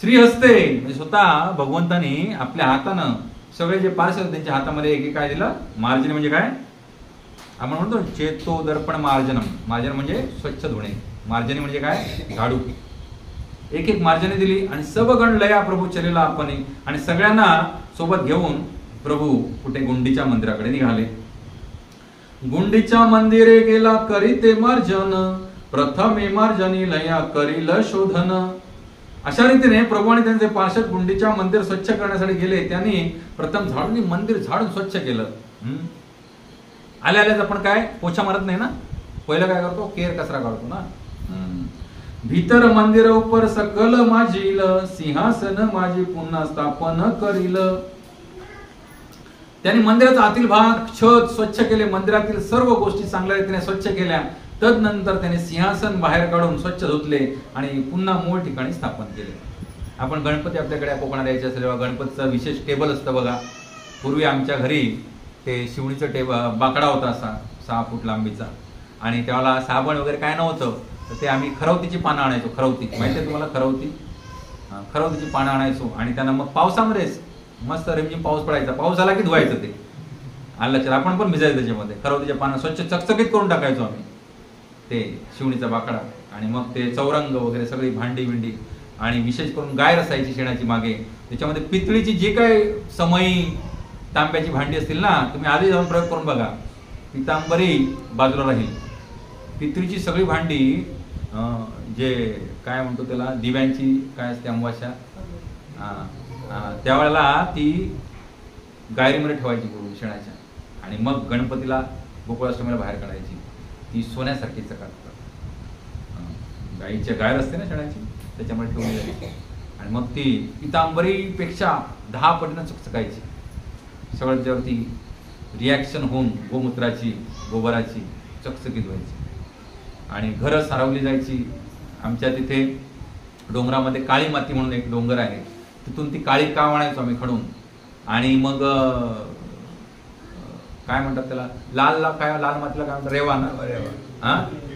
श्रीहस्ते म्हणजे स्वतः भगवंतानी आपल्या हातानं सगळे जे पार्षद त्यांच्या हातामध्ये एक एक काय दिलं, मार्जनी म्हणजे काय आपण म्हणतो चेतो दर्पण मार्जनम. मार्जन म्हणजे स्वच्छ धुणे, मार्जनी म्हणजे काय झाडू. एक एक मार्जनी दिली आणि सब गण लया प्रभू चलिला आपणी. आणि सगळ्यांना सोबत घेऊन प्रभू कुठे गुंडीच्या मंदिराकडे निघाले. गुंडीच्या मंदिरे गेला करीते मार्जन प्रथमे मार्जनी लया करील शोधन. अशा रीतीने प्रभू आणि त्यांचे पार्षद गुंडीच्या मंदिर स्वच्छ करण्यासाठी गेले. त्यांनी प्रथम झाडून मंदिर झाडून स्वच्छ केलं. आल्याच आपण काय पोछा मारत नाही ना, पहिलं काय करतो, केर कचरा काढतो ना. भीतर मंदिर उपर सकल माझील सिंहासन माझी पुन्हा स्थापन करील. त्यांनी मंदिराचा आतील भाग छत स्वच्छ केले, मंदिरातील सर्व गोष्टी चांगल्या रीतीने स्वच्छ केल्या. तदनंतर त्याने सिंहासन बाहेर काढून स्वच्छ धुतले आणि पुन्हा मूळ ठिकाणी स्थापन केले. आपण गणपती आपल्याकडे कोकणात यायचे असेल तेव्हा गणपतीचं विशेष टेबल असतं बघा. पूर्वी आमच्या घरी ते शिवणीचं टेबल बाकडा होता असा 6 फूट लांबीचा, आणि त्याला साबण वगैरे काय नव्हतं, तर ते आम्ही खरवतीची पानं आणायचो. खरवती माहिती आहे तुम्हाला, खरवती, खरवतीची पानं आणायचो आणि त्यांना मग पावसामध्येच मस्त रिमझिम पाऊस पडायचा, पाऊस आला की धुवायचं ते. आलं लक्षात, आपण पण भिजायचं त्याच्यामध्ये. खरवतीच्या पानं स्वच्छ चकचकीत करून टाकायचो आम्ही ते शिवणीचा बाकडा. आणि मग ते चौरंग वगैरे सगळी भांडी बिंडी, आणि विशेष करून गाय रसायची शेणाची मागे. त्याच्यामध्ये पितळीची जी काय समई तांब्याची भांडी असतील ना, तुम्ही आधी जाऊन प्रयोग करून बघा, पितांबरी बाजूला राहील. पितळीची सगळी भांडी, जे काय म्हणतो त्याला दिव्यांची काय असते अमावास्या, त्यावेळेला ती गायरीमध्ये ठेवायची पूर्वी शेणाच्या, आणि मग गणपतीला गोकुळाष्टमीला बाहेर काढायची. ती सोन्यासारखी चकाकतात. गाईच्या गायर असते ना शेणाची, त्याच्यामध्ये ठेवली जायची, आणि मग ती पितांबरीपेक्षा 10 पटीनं चकचकायची. सगळं जेव्हा ती रिॲक्शन होऊन गोमूत्राची गोबराची चकचकीत व्हायची, आणि घरं सारवली जायची. आमच्या तिथे डोंगरामध्ये काळी माती म्हणून एक डोंगर आहे, तिथून ती काळी काव आणायचो आम्ही खडून. आणि मग काय म्हणतात त्याला, लाल मातीला काय म्हणतात, रेवा ना,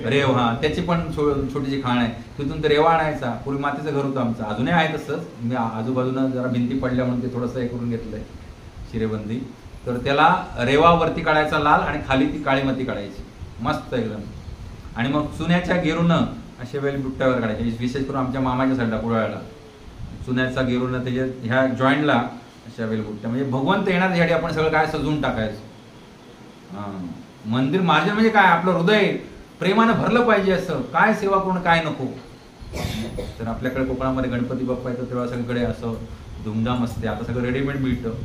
रेव. हा, त्याची पण छोटीशी खाण आहे. तिथून ते रेवा आणायचा. पूर्वी मातीचं घर होतं आमचं, अजूनही आहे तसंच. मी आजूबाजूनं जरा भिंती पडल्या म्हणून ते थोडंसं हे करून घेतलंय शिरेबंदी. तर त्याला रेवा वरती काढायचा लाल, आणि खाली ती काळी माती काढायची मस्त एकदम. आणि मग चुन्याच्या गेरूनं असे वेल बुट्ट्यावर काढायचे. विशेष करून आमच्या मामाच्या साईडला कुडाळला चुन्याचा गेरूनं त्याच्या ह्या जॉईंटला अशा वेलबुट्ट्या, म्हणजे भगवंत येणार त्यासाठी आपण सगळं काय सजवून टाकायचं. मंदिर मार्जन म्हणजे काय, आपलं हृदय प्रेमानं भरलं पाहिजे. असं काय सेवा करून काय नको. तर आपल्याकडे कोकणामध्ये गणपती बाप्पा येतो तेव्हा सगळीकडे असं धुमधाम असते. आता सगळं रेडीमेड मिळतं,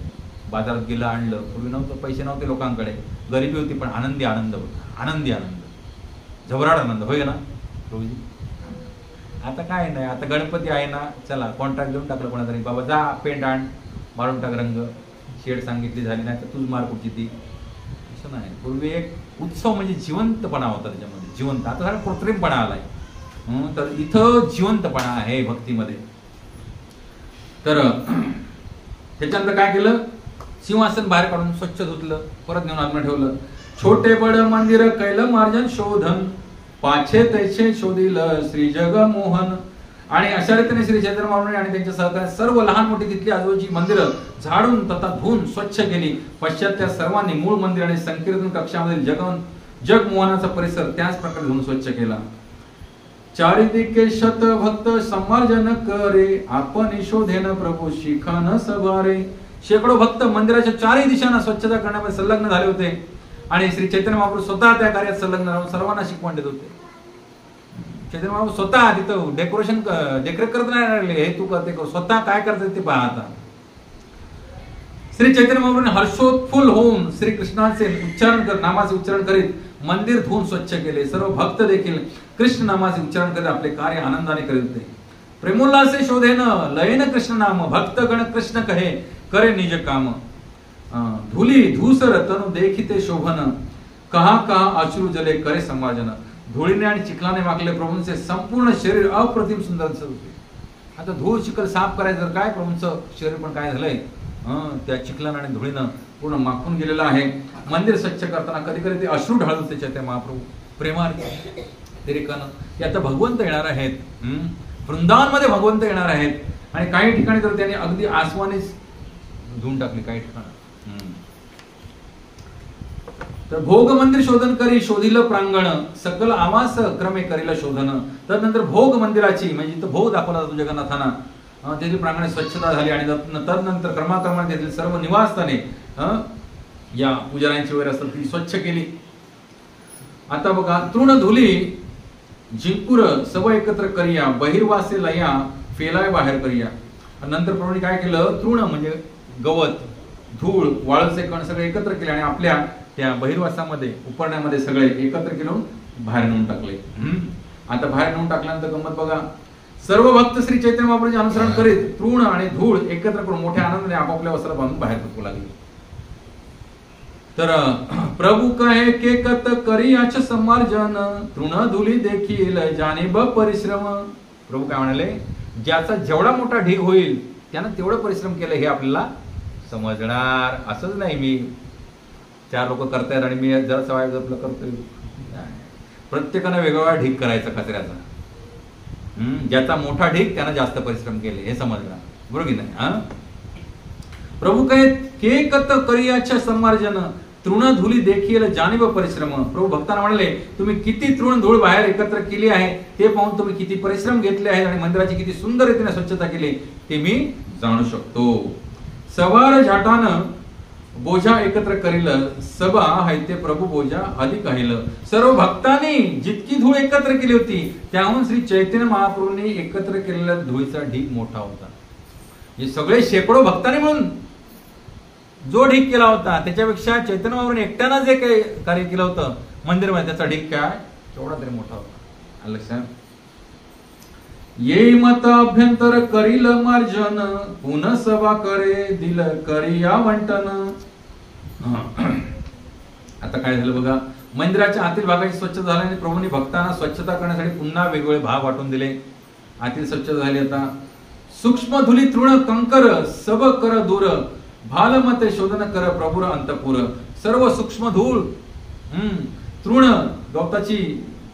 बाजारात गेलं आणलं. पूर्वी नव्हतं, पैसे नव्हते लोकांकडे, गरिबी होती, पण आनंदी आनंद होता. आनंदी आनंद, झवराड आनंद, होय ना रोजी. आता काय नाही, आता गणपती आहे ना, चला कॉन्ट्रॅक्ट देऊन टाकलं कोणातरी, बाबा जा पेंट आण, मारून टाक रंग, शेड सांगितली झाली नाही तर तूच मार कुठची ती, असं नाही. पूर्वी एक उत्सव म्हणजे जिवंतपणा होता त्याच्यामध्ये, जिवंत. आता सारा कृत्रिमपणा आलाय, तर इथं जिवंतपणा आहे भक्तीमध्ये. तर त्याच्यानंतर काय केलं, सिंहासन बाहेर काढून स्वच्छ धुतलं, परत नेऊन आतमध्ये ठेवलं. छोटे बड मंदिर कैलं मार्जन शोधन, पाछे तैछे शोधिल श्री जगमोहन. आणि अशा रीतीने श्री चैतन्य महाप्रभू आणि त्यांच्या सहकार्याने सर्व लहान मोठी तिथली आजूबाजूची मंदिरं झाडून तथा धुवून स्वच्छ केली. पश्चात त्या सर्वांनी मूळ मंदिर आणि संकीर्तन कक्षामधील जगमोहनाचा परिसर त्याच प्रकारे धुवून स्वच्छ केला. चारिदिके शत भक्त समार्जन करे, आपण शोधेन प्रभू शिखन सभारे. शेकडो भक्त मंदिराच्या चारही दिशांना स्वच्छता करण्यामध्ये संलग्न झाले होते आणि श्री चैतन्य महाप्रभू स्वतः त्या कार्यात संलग्न राहून सर्वांना शिकवण देत होते. चैतन्य महाप्रभू स्वतः तिथं डेकोरेशन करत नाही राहिले, हे तू करते, स्वतः काय करते ते पहा. आता श्री चैतन्य महाप्रभूने हर्षोत्फुल्ल होऊन श्री कृष्णाचे उच्चारण कर, नामाचे उच्चारण करीत मंदिर धुवून स्वच्छ केले. सर्व भक्त देखील कृष्ण नामाचे उच्चारण करीत आपले कार्य आनंदाने करीत होते. प्रेमोल्लासे शोधेन लयन कृष्ण नाम, भक्त गण कृष्ण कहे करे निज काम. धुली धूसर तनु देखिते शोभन, कहा कहा अश्रू जले करे समार्जन. धुळीने आणि चिखलाने माखले प्रभूंचे संपूर्ण शरीर अप्रतिम सुंदर दिसत होते. आता धूळ चिखल साफ करायचं तर काय, प्रभूंचं शरीर पण काय झालंय, त्या चिखलानं आणि धुळीनं पूर्ण माखून गेलेलं आहे. मंदिर स्वच्छ करताना कधी कधी ते अश्रू ढाळत होते चैतन्य महाप्रभू प्रेमार्थ तेरिकानं. ते आता भगवंत येणार आहेत, वृंदावनमध्ये भगवंत येणार आहेत. आणि काही ठिकाणी तर त्यांनी अगदी आसमानीच धुवून टाकली काही ठिकाणी. तर भोग मंदिर शोधन करी शोधिल प्रांगण, सकल आवास क्रमे करील शोधन. तदनंतर भोग मंदिराची म्हणजे इथं भोग दाखवला जातो जगन्नाथांना, तेथील प्रांगणे स्वच्छता झाली आणि तदनंतर क्रमाक्रमाने तेथील सर्व निवासस्थाने या पुजाऱ्यांची वगैरे असतात ती स्वच्छ केली. आता बघा, तृण धुली जिंकूर सब एकत्र करिया, बहिर्वासे लया फेलाय बाहेर करिया. नंतर प्रभूंनी काय केलं, तृण म्हणजे गवत, धूळ, वाळूचे कण सगळे एकत्र केले आणि आपल्या त्या बहिर्वासामध्ये उपरण्यामध्ये सगळे एकत्र केलं बाहेर नेऊन टाकले. आता बाहेर नेऊन टाकल्यानंतर गंमत बघा, सर्व भक्त श्री चैतन्य महाप्रभूंचे अनुसरण करीत तृण आणि धूळ एकत्र करून मोठ्या आनंदाने आपापल्या वस्त्र बांधून बाहेर पडू लागले. तर प्रभू कहे केकत करियाच समार्जन, तृण धुली देखील जाणीब परिश्रम. प्रभू काय म्हणाले, ज्याचा जेवढा मोठा ढीग होईल त्यानं तेवढं परिश्रम केलं हे आपल्याला समजणार. असंच नाही मी 4 लोक करतायत आणि मी जरा सवाय जपलं करतोय. प्रत्येकानं वेगवेगळा ढीग करायचा कचऱ्याचा. ज्याचा मोठा ढीग त्यानं जास्त परिश्रम केले हे समजणार, बरोबर की नाही. प्रभू कहे केकत करियाच्या समार्जन, तृण धुली देखील जाणीव परिश्रम. प्रभू भक्तांना म्हणाले, तुम्ही किती तृण धूळ बाहेर एकत्र केली आहे ते पाहून तुम्ही किती परिश्रम घेतले आहेत आणि मंदिराची किती सुंदर रीतीने स्वच्छता केली ते मी जाणू शकतो. सवार झाटानं बोजा एकत्र करील, सभा हैते प्रभू बोजा अधिक आहे. सर्व भक्तांनी जितकी धूळ एकत्र केली होती त्याहून श्री चैतन्य महाप्रभूंनी एकत्र केलेला धुळीचा ढीग मोठा होता. हे सगळे शेकडो भक्तांनी म्हणून जो ढीग केला होता त्याच्यापेक्षा चैतन्य महाप्रभूंनी एकट्यानं जे काही कार्य केलं होतं मंदिरमध्ये त्याचा ढीग काय तेवढा तरी मोठा होता. लक्षात ये मत अभ्यंतर करील मार्जन, पुन्हा सभा करे दिल करिया वंटन. आता काय झालं बघा, मंदिराच्या आतील भागाची स्वच्छता झाल्याने प्रभूंनी भक्तांना स्वच्छता करण्यासाठी पुन्हा वेगवेगळे भाग वाटून दिले. आतील स्वच्छता झाली. आता सूक्ष्म धुली तृण कंकर सब कर दूर, भालमते शोधन कर प्रभुर अंतपुर. सर्व सूक्ष्म धूळ, तृण गवताची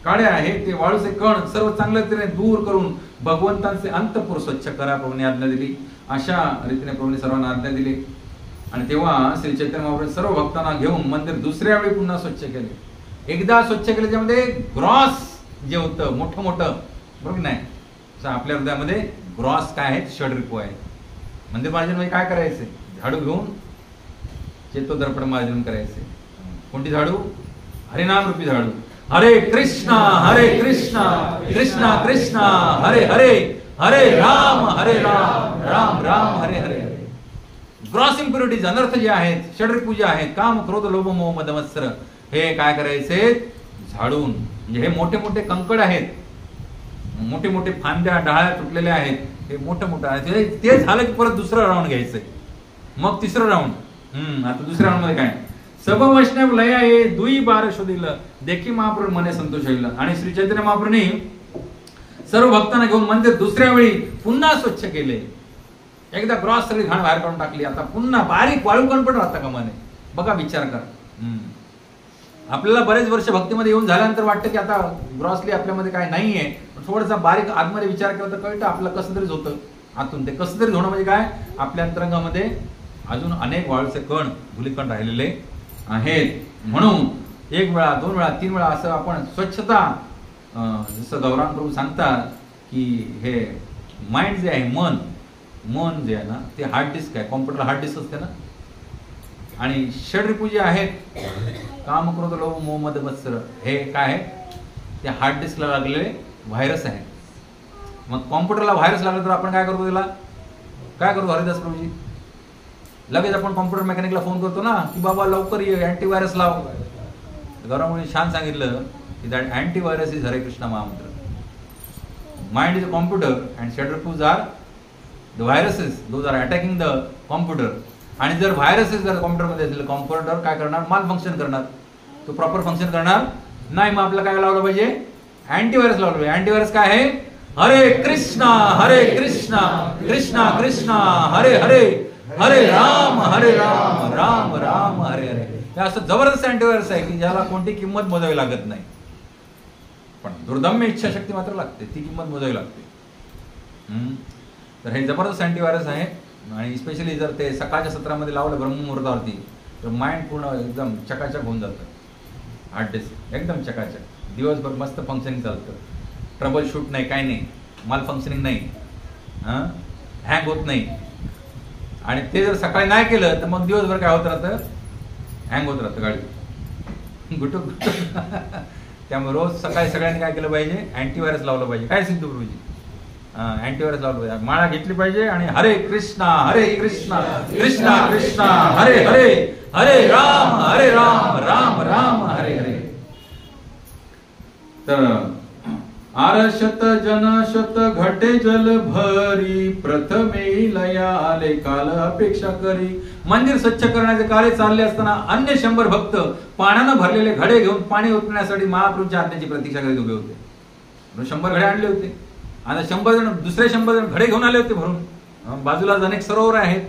काड्या आहे ते वाळूचे कण सर्व चांगल्या रीतीने दूर करून भगवंतांचे अंतपुर स्वच्छ करा प्रभूंनी आज्ञा दिली. अशा रीतीने प्रभूंनी सर्वांना आज्ञा दिली. आणि तेव्हा श्री चैतन्य महाप्रभू सर्व भक्तांना घेऊन मंदिर दुसऱ्या वेळी पुन्हा स्वच्छ केले. एकदा स्वच्छ केले त्यामध्ये ग्रॉस जे होतं मोठं मोठं, बरोबर नाही, आपल्या हृदयामध्ये ग्रॉस काय आहेत, षडरिपू आहे. मंदिर मार्जन म्हणजे काय करायचे, झाडू घेऊन चेतो दर्पण मार्जन करायचे. कोणती झाडू, हरिनाम रूपी झाडू. हरे कृष्णा कृष्णा कृष्णा हरे हरे, हरे राम राम राम हरे हरे. ग्रॉस इम्प्युरिटीज, अनर्थ जे आहेत, षडरिपू जे आहेत, काम क्रोध लोभ मोह मद मत्सर, हे काय करायचे झाडून. म्हणजे हे मोठे मोठे कंकड आहेत, मोठे मोठे फांद्या डाळ्या तुटलेल्या आहेत, हे मोठं मोठं आहे. ते झालं की परत दुसरं राऊंड घ्यायचंय, मग तिसरं राऊंड, आता दुसऱ्या मध्ये काय, सब वैष्णव लया ये दुई बार शोधिल देखी महाप्रभू मने संतोष होईल. आणि श्री चैतन्य महाप्रभूंनी सर्व भक्तांना घेऊन मंदिर दुसऱ्या वेळी पुन्हा स्वच्छ केले. एकदा ग्रॉस सगळी घाण बाहेर काढून टाकली, आता पुन्हा बारीक वाळू कण पण राहता का मने. बघा विचार करा. आपल्याला बरेच वर्ष भक्तीमध्ये येऊन झाल्यानंतर वाटतं की आता ग्रॉसली आपल्यामध्ये काय नाहीये, थोडासा बारीक आतमध्ये विचार केला तर कळतं आपलं कसं तरीच होतं आतून. ते कसं तरी होणं म्हणजे काय, आपल्या अंतरंगामध्ये अजून अनेक वाळूचे कण धुलीकण राहिलेले आहेत. म्हणून एक वेळा, दोन वेळा, तीन वेळा असं आपण स्वच्छता, जसं गौरांग प्रभू सांगतात की हे माइंड जे आहे, मन जे आहे ना, ते हार्ड डिस्क आहे. कॉम्प्युटरला हार्ड डिस्क असते ना. आणि षड्रिपू जे आहेत, काम, क्रोध, लोभ, मोह, मद, मत्सर, हे काय आहे, ते हार्ड डिस्कला लागलेले व्हायरस आहे. मग कॉम्प्युटरला व्हायरस लागला तर आपण काय करतो, त्याला काय करतो हरिदास प्रभूजी, लगेच आपण कॉम्प्युटर मेकॅनिकला फोन करतो ना की बाबा लवकर ये, अँटीव्हायरस लाव. गौरवमुनी छान सांगितलं की that antivirus is Hare Krishna mahamantra. Mind is a computer and shadripus are the viruses, those are attacking the computer. आणि जर व्हायरसेस जर कॉम्प्युटरमध्ये असेल, कॉम्प्युटर काय करणार, माल फंक्शन करणार, तो प्रॉपर फंक्शन करणार नाही. मग आपल्याला काय लावलं पाहिजे, अँटीव्हायरस लावलं पाहिजे. अँटीव्हायरस काय आहे, हरे कृष्णा कृष्णा कृष्णा हरे हरे, हरे राम राम राम हरे हरे. हे असं जबरदस्त अँटीव्हायरस आहे की ज्याला कोणती किंमत मोजावी लागत नाही. पण दुर्दम्य इच्छाशक्ती मात्र लागते, ती किंमत मोजावी लागते. तर हे जबरदस्त अँटीव्हायरस आहे. आणि स्पेशली जर ते सकाळच्या सत्रामध्ये लावलं ब्रह्ममुहूर्तावरती तर माइंड पूर्ण एकदम चकाचक होऊन जातं. हार्ड डिस्क एकदम चकाचक, दिवसभर मस्त फंक्शनिंग चालतं. ट्रबल शूट नाही, काय नाही, माल फंक्शनिंग नाही, हँग होत नाही. आणि ते जर सकाळी नाही केलं तर मग दिवसभर काय होत राहतं, हँग होत राहतं गाडी गुटुक. त्यामुळे रोज सकाळी सगळ्यांनी काय केलं पाहिजे, अँटीव्हायरस लावलं पाहिजे. काय सिद्धू प्रभूजी, अँटीव्हायरस लावलं पाहिजे. माळा घेतली पाहिजे आणि हरे कृष्णा कृष्णा कृष्णा हरे हरे, हरे राम राम राम हरे हरे. तर आरशत जनशत घटे जल भरी, प्रथमे लया आले काल अपेक्षा करी. मंदिर स्वच्छ करण्याचे कार्य चालले असताना अन्य 100 भक्त पाण्यानं भरलेले घडे घेऊन पाणी ओतण्यासाठी महाप्रभूंच्या आज्ञेची प्रतीक्षा करीत उभे होते. 100 घडे आणले होते. आता 100 जण, दुसरे 100 जण घडे घेऊन आले होते भरून. बाजूला अनेक सरोवर आहेत,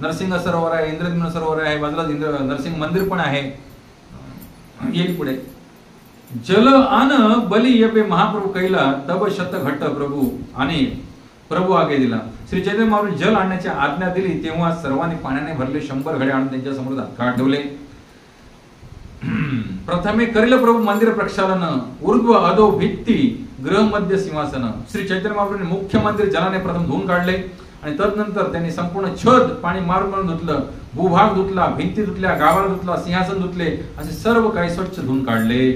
नरसिंह सरोवर आहे, इंद्रद्युम्न सरोवर आहे, बाजूला नरसिंह मंदिर पण आहे. येईल पुढे. जल आन बली येपे महाप्रभू कैला, तब शत घट प्रभू आणि प्रभू आगे दिला. श्री चैतन्य महाप्रभू जल आणण्याची आज्ञा दिली तेव्हा सर्वांनी पाण्याने भरले 100 घडे आणून त्यांच्या समोर काढवले. प्रथमे करिल प्रभू मंदिर प्रक्षालन, ऊर्ध्व अधो भित्ती गृह मध्य सिंहासन. श्री चैतन्य महाप्रभूंनी मुख्य मंदिर जलाने प्रथम धुवून काढले आणि तदनंतर त्यांनी संपूर्ण छत पाणी मारून धुतलं, भूभाग धुतला, भिंती धुतल्या, गाभारा धुतला, सिंहासन धुतले, असे सर्व काही स्वच्छ धुवून काढले.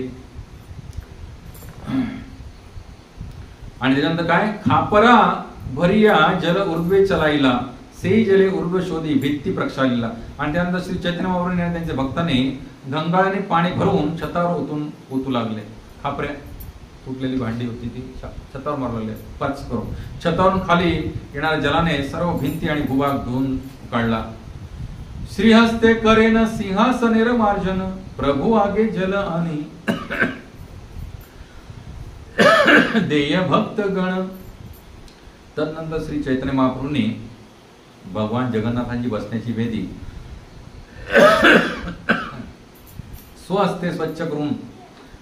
आणि त्याच्यानंतर काय, खापरा भरिया जल ऊर्ध्वे चलाईला, सेई जले ऊर्ध्व शोधी भित्ती प्रक्षालीला. आणि त्यानंतर श्री चैतन्य महाप्रभूंनी त्यांच्या भक्तांनी गंगाळाने पाणी भरून छतावर ओतू लागले. खापऱ्या, फुटलेली भांडी होती ती छतावर मारलेली, पाच करून छतावरून खाली येणाऱ्या जलाने सर्व भिंती आणि भूभाग धुवून काढला. श्रीहस्ते करेन सिंहासनेर मार्जन, प्रभू आगे जल आणि देय भक्त गण. तदनंतर श्री चैतन्य महाप्रभूंनी भगवान जगन्नाथांची बसण्याची वेदी स्वहस्ते स्वच्छ करून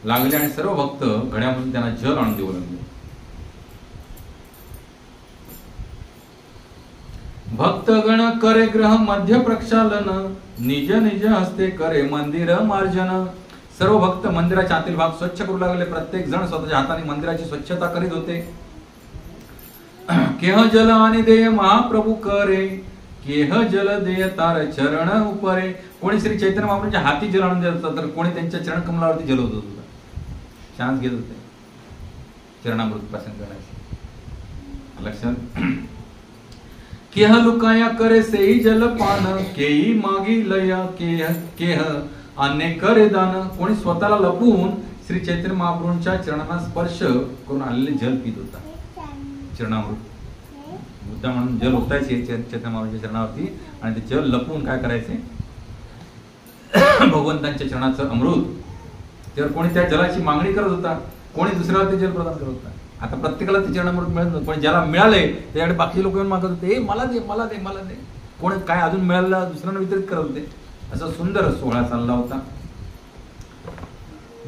लागले आणि सर्व भक्त घड्यामधून त्यांना जल आणून देऊ लागले. भक्तगण करे ग्रह मध्य प्रक्षालन, निज निज हस्ते करे मंदिर मार्जन. सर्व भक्त मंदिराच्या आतील भाग स्वच्छ करू लागले. प्रत्येक जण स्वतःच्या हाताने मंदिराची स्वच्छता करीत होते. केह जल आणि देय महाप्रभू करे, केह जल देय तार चरण उपरे. कोणी श्री चैतन्य महाप्रभूंच्या हाती जल आणून देत होता तर कोणी त्यांच्या चरण कमलावरती जल होत होता, चान्स घेत होते चरणामृत प्राशन करण्याचे. लक्षात. केह लुकाया करे सेई जल पान, केई मागी लया केह अन्य करे दान. कोणी स्वतःला लपवून श्री चैतन्य महाप्रभूंच्या चरणांना स्पर्श करून आलेले जल पित होता, चरणामृत. मुद्दा म्हणून जल ओतायचे चैतन्य महाराजांच्या चरणावरती आणि ते जल लपवून काय करायचे, भगवंतांच्या चरणाचं अमृत, त्यावर कोणी त्या जलाची मागणी करत होता, कोणी दुसऱ्याला ते जल प्रदान करत होता. आता प्रत्येकाला ते चरणामृत मिळत नव्हतं, पण ज्याला मिळाले त्याच्याकडे बाकी लोक येऊन मागत होते, मला दे मला दे मला दे. कोणी काय अजून मिळालेला दुसऱ्यांना वितरित करत होते. असा सुंदर सोहळा चालला होता.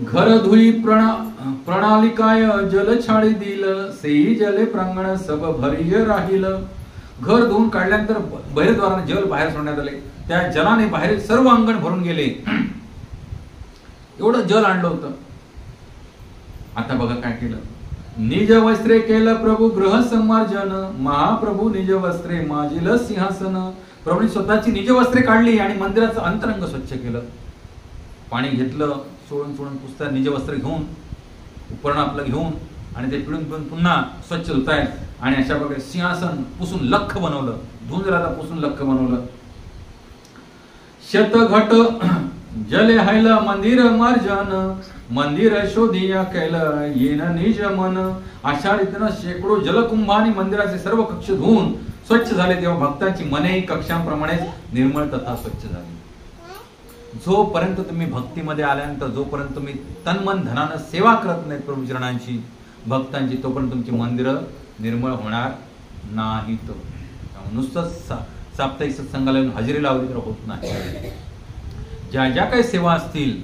घर धुई प्रणालिकाय जल छाडी दिल, सेई जले प्रांगण सब भरिय राहिल. घर धुवून काढल्यानंतर बहिर्द्वाराने जल बाहेर सोडण्यात आले. त्या जलाने बाहेर सर्व अंगण भरून गेले. एवढं जल आणलं होतं. आता बघा काय केलं. निज वस्त्रे केलं प्रभू ग्रह संमार्जन, महाप्रभू निज वस्त्रे माजिल सिंहासन. प्रभूने स्वतःची निज वस्त्रे काढली आणि मंदिराचं अंतरंग स्वच्छ केलं. पाणी घेतलं, सोडून सोडून पुसतात, निज वस्त्र घेऊन उपकरण आपलं घेऊन आणि ते पिळून पिळून पुन्हा स्वच्छ धुतायत. आणि अशा प्रकारे सिंहासन पुसून लख बनवलं, धुवून जरा पुसून लख बनवलं. शतघट जले हैल मंदिर मार्जन, मंदिर शोधिया केलं येन निज मन. अशा रीतीनं शेकडो जलकुंभानी मंदिराचे सर्व कक्ष धुवून स्वच्छ झाले. तेव्हा भक्तांची मनेही कक्षांप्रमाणेच निर्मळ तथा स्वच्छ झाली. जोपर्यंत तुम्ही भक्तीमध्ये आल्यानंतर, जोपर्यंत तुम्ही तन्मन धनानं सेवा करत नाहीत प्रभू चरणांची भक्तांची, तोपर्यंत तुमची मंदिरं निर्मळ होणार नाहीत. नुसतंच साप्ताहिक सत्संगाला येऊन हजेरी लावली तर होत नाही. ज्या ज्या काही सेवा असतील,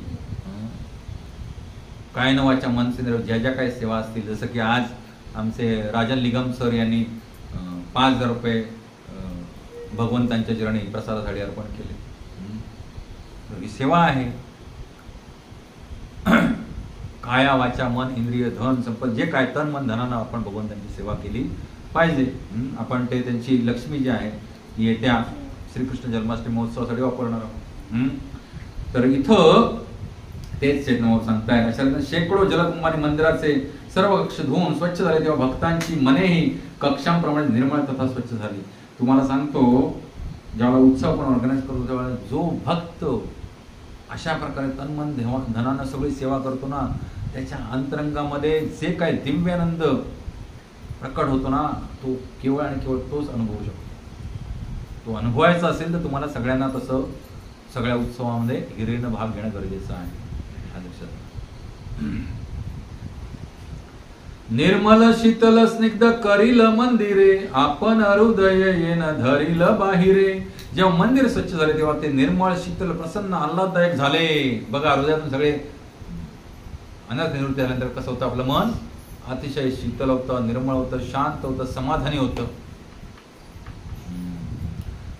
काय नवाच्या मनसेंद्र, ज्या ज्या काही सेवा असतील, जसं की आज आमचे राजन निगम सर यांनी 5,000 रुपये भगवंतांच्या चरणी प्रसादासाठी अर्पण केले. ही सेवा आहे. काया वाचा मन इंद्रिय धन संपत, जे काय तन मन धनानं आपण भगवंतांची सेवा केली पाहिजे. आपण ते त्यांची लक्ष्मी जी आहे येत्या श्रीकृष्ण जन्माष्टमी महोत्सवासाठी वापरणार आहोत. तर इथं तेच चैतन्य सांगतायत. अशा शेकडो जलकुंभानी मंदिराचे सर्व कक्ष धुवून स्वच्छ झाले. तेव्हा भक्तांची मनेही कक्षांप्रमाणे निर्मळ तथा स्वच्छ झाली. तुम्हाला सांगतो, ज्यावेळेला उत्सव आपण ऑर्गनाईज करतो त्यावेळेला जो भक्त अशा प्रकारे तन्मन धनानं सगळी सेवा करतो ना, त्याच्या अंतरंगामध्ये जे काय दिव्यानंद प्रकट होतो ना, तो केवळ आणि केवळ तोच अनुभवू शकतो. तो अनुभवायचा असेल तर तुम्हाला सगळ्यांना तसं सगळ्या उत्सवामध्ये हिरीनं भाग घेणं गरजेचं आहे. निर्मल शीतल स्निग्ध करील मंदिरे, आपण हृदय येन धरील बाहिरे. जेव्हा मंदिर स्वच्छ झाले तेव्हा ते निर्मळ शीतल प्रसन्न आल्हाददायक झाले. बघा, हृदयातून सगळे अनर्थ निवृत्ती झाल्यानंतर कसं होतं आपलं मन, अतिशय शीतल होतं, निर्मळ होतं, शांत होतं, समाधानी होतं.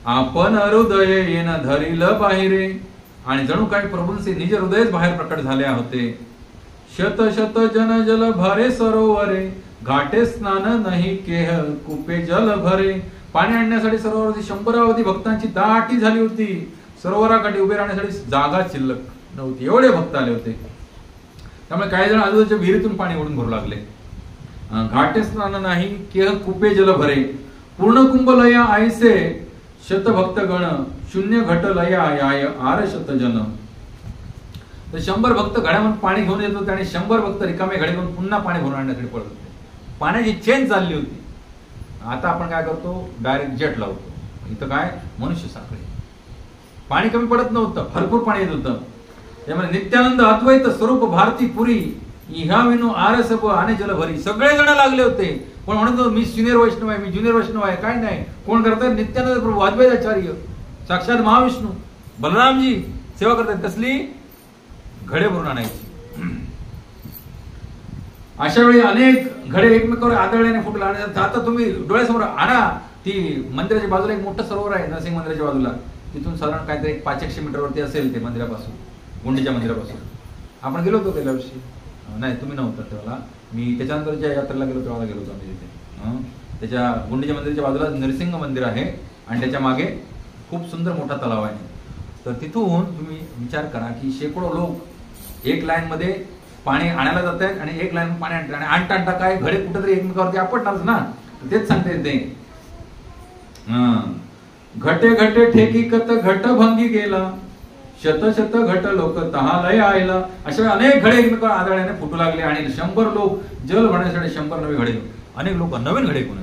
आपण हृदय येन धरील बाहिरे. आणि जणू काही प्रभूंचे निज हृदयच बाहेर प्रकट झाले होते. शत शत जन जल भरे सरोवरे, घाटे स्नान नाही केह कुपे जल भरे. पाणी आणण्यासाठी सरोवरावरती 100 भक्तांची दाटी झाली होती. सरोवराकाठी उभे राहण्यासाठी जागा शिल्लक नव्हती, एवढे भक्त आले होते. त्यामुळे काही जण आजूबाजूच्या विहिरीतून पाणी ओढून भरू लागले. घाटे स्नान नाही केह कुपे जल भरे. पूर्ण कुंभ लया आयसे शत भक्त गण, शून्य घट लया याय आर शत जन. तर 100 भक्त घड्यामध्ये पाणी घेऊन येत होते आणि 100 भक्त रिकामे घडे घेऊन पुन्हा पाणी भरून आणण्यासाठी पडत होते. पाण्याची चेन चालली होती. आता आपण काय करतो, डायरेक्ट जेट लावतो. इथं काय, मनुष्य साखळी. पाणी कमी पडत नव्हतं, भरपूर पाणी येत होतं. त्यामुळे नित्यानंद अद्वैत स्वरूप भारती पुरी, इहा विनो आरसप आने जल भरी. सगळे जण लागले होते. पण म्हणत मी सिनियर वैष्णव आहे, मी ज्युनियर वैष्णव आहे, काय नाही. कोण करतात, नित्यानंद प्रभू अद्वैताचार्य साक्षात महाविष्णू बलरामजी सेवा करतात. कसली, घडे भरून आणायची. अशा वेळी अनेक घडे एकमेकावर आदळल्याने फुटला. आणि आता तुम्ही डोळ्यासमोर आणा, ती मंदिराच्या बाजूला एक मोठं सरोवर आहे नरसिंह मंदिराच्या बाजूला. तिथून साधारण काहीतरी 500 मीटरवरती असेल ते मंदिरापासून, गुंडीच्या मंदिरापासून. आपण गेलो होतो गेल्या वर्षी, नाही तुम्ही नव्हता तेव्हा, मी त्याच्यानंतर ज्या यात्रेला गेलो तेव्हा गेलो होतो आम्ही तिथे. त्याच्या गुंडीच्या मंदिराच्या बाजूला नरसिंह मंदिर आहे आणि त्याच्या मागे खूप सुंदर मोठा तलाव आहे. तर तिथून तुम्ही विचार करा की शेकडो लोक एक लाईन मध्ये पाणी आणायला जात आहेत आणि एक लाईन पाणी आणतात. आणि आणता आणता काय घडे कुठेतरी एकमेकावरती आपटणारच ना, तेच सांगते ते. घटे घटे ठेकी कत घट भंगी गेला, शत शत घट लोक तहालय आयला. अशा अनेक घडे एकमेकावर आदळल्याने फुटू लागले आणि 100 लोक जल भरण्यासाठी 100 नवे घडे, अनेक लोक नवीन घडे कोणी.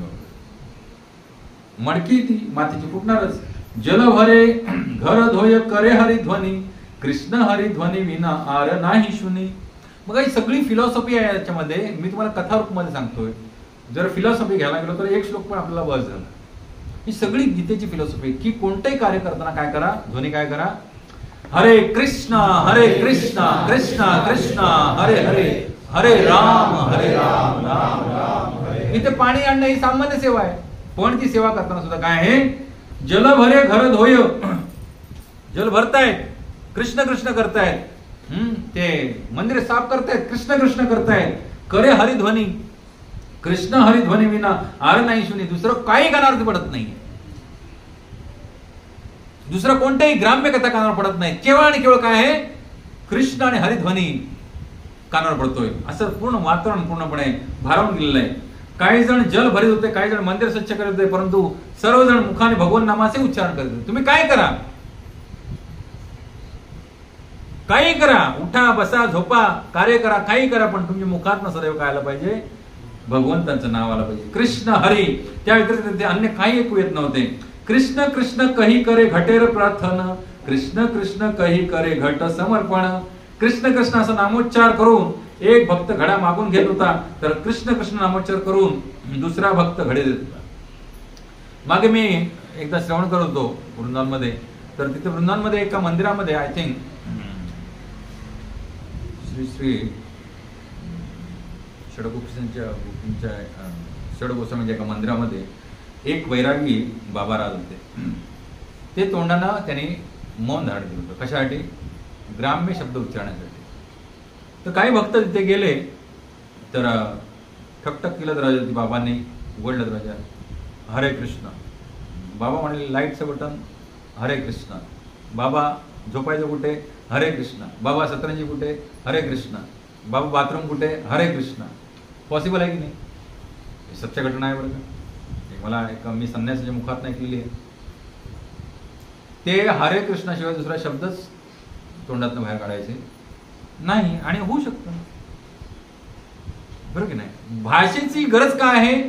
मडकी ती मातीची फुटणारच. जल भरे घर धोय करे हरिध्वनी, कृष्ण हरिध्वनी विना आर नाही शुनी. मग ही सगळी फिलॉसॉफी आहे याच्यामध्ये. मी तुम्हाला कथा रूपमध्ये सांगतोय. जर फिलॉसॉफी घ्यायला गेलो तर एक श्लोक पण आपल्याला बस झाला. ही सगळी गीतेची फिलॉसॉफी की कोणतेही कार्य करताना काय करा, ध्वनी काय करा, हरे कृष्णा कृष्ण कृष्ण हरे हरे, हरे राम राम राम हरे. इथे पाणी आणणं ही सामान्य सेवा आहे. पण ती सेवा करताना सुद्धा काय आहे, जल भरे घर धोय, जल भरतायत, कृष्ण कृष्ण करतायत, ते मंदिर साफ करतायत, कृष्ण कृष्ण करतायत, करे हरिध्वनी, कृष्ण हरिध्वनी विना आर नाही शुनी. दुसरं काही कानावर पडत नाही. दुसरं कोणत्याही ग्राम्य कथा कानावर पडत नाही. केवळ आणि केवळ काय आहे, कृष्ण आणि हरिध्वनी कानावर पडतोय. असं पूर्ण वातावरण पूर्णपणे भारावून गेलेलं आहे. काही जण जल भरीत होते, काही जण मंदिर स्वच्छ करत होते, परंतु सर्वजण मुखाने भगवान नामाचे उच्चारण करत होते. तुम्ही काय करा, काही करा, उठा बसा झोपा, कार्य करा, काही करा, पण तुमच्या मुखात सदैव काय आलं पाहिजे, भगवंतांचं नाव आलं पाहिजे. कृष्ण हरी, त्या व्यतिरिक्त अन्य काही ऐकू येत नव्हते. कृष्ण कृष्ण कही करे घटेर प्रार्थन, कृष्ण कृष्ण कही करे घट समर्पण. कृष्ण कृष्ण असा नामोच्चार करून एक भक्त घडा मागून घेत होता, तर कृष्ण कृष्ण नामोच्चार करून दुसरा भक्त घडे देत होता. मागे मी एकदा श्रवण करत होतो वृंदावनमध्ये. तर तिथे वृंदावनमध्ये एका मंदिरामध्ये आय थिंक श्री षडगोस्वामीच्या षडगोस्वामीच्या एका मंदिरामध्ये एक वैरागी बाबा राहत होते. ते तोंडानं त्यांनी मौन धारण केलं होतं. कशासाठी, ग्राम्य शब्द उच्चारण्यासाठी. तर काही भक्त तिथे गेले, तर ठकठक केलं दरवाजा. बाबांनी उघडलं दरवाजा, हरे कृष्ण. बाबा म्हणले लाईटचं बटन, हरे कृष्ण. बाबा झोपायचं कुठे, हरे कृष्ण. बाबा सतरंजी कुठे, हरे कृष्ण. बाबा बाथरूम कुठे, हरे कृष्ण. पॉसिबल आहे की नाही, सत्य घटना आहे बरं का. मला मी संन्यासाच्या मुखात ऐकलेली आहे. ते हरे कृष्णाशिवाय दुसरा शब्दच तोंडातून बाहेर काढायचे नाही. आणि होऊ शकतं बरं की नाही. भाषेची गरज काय आहे,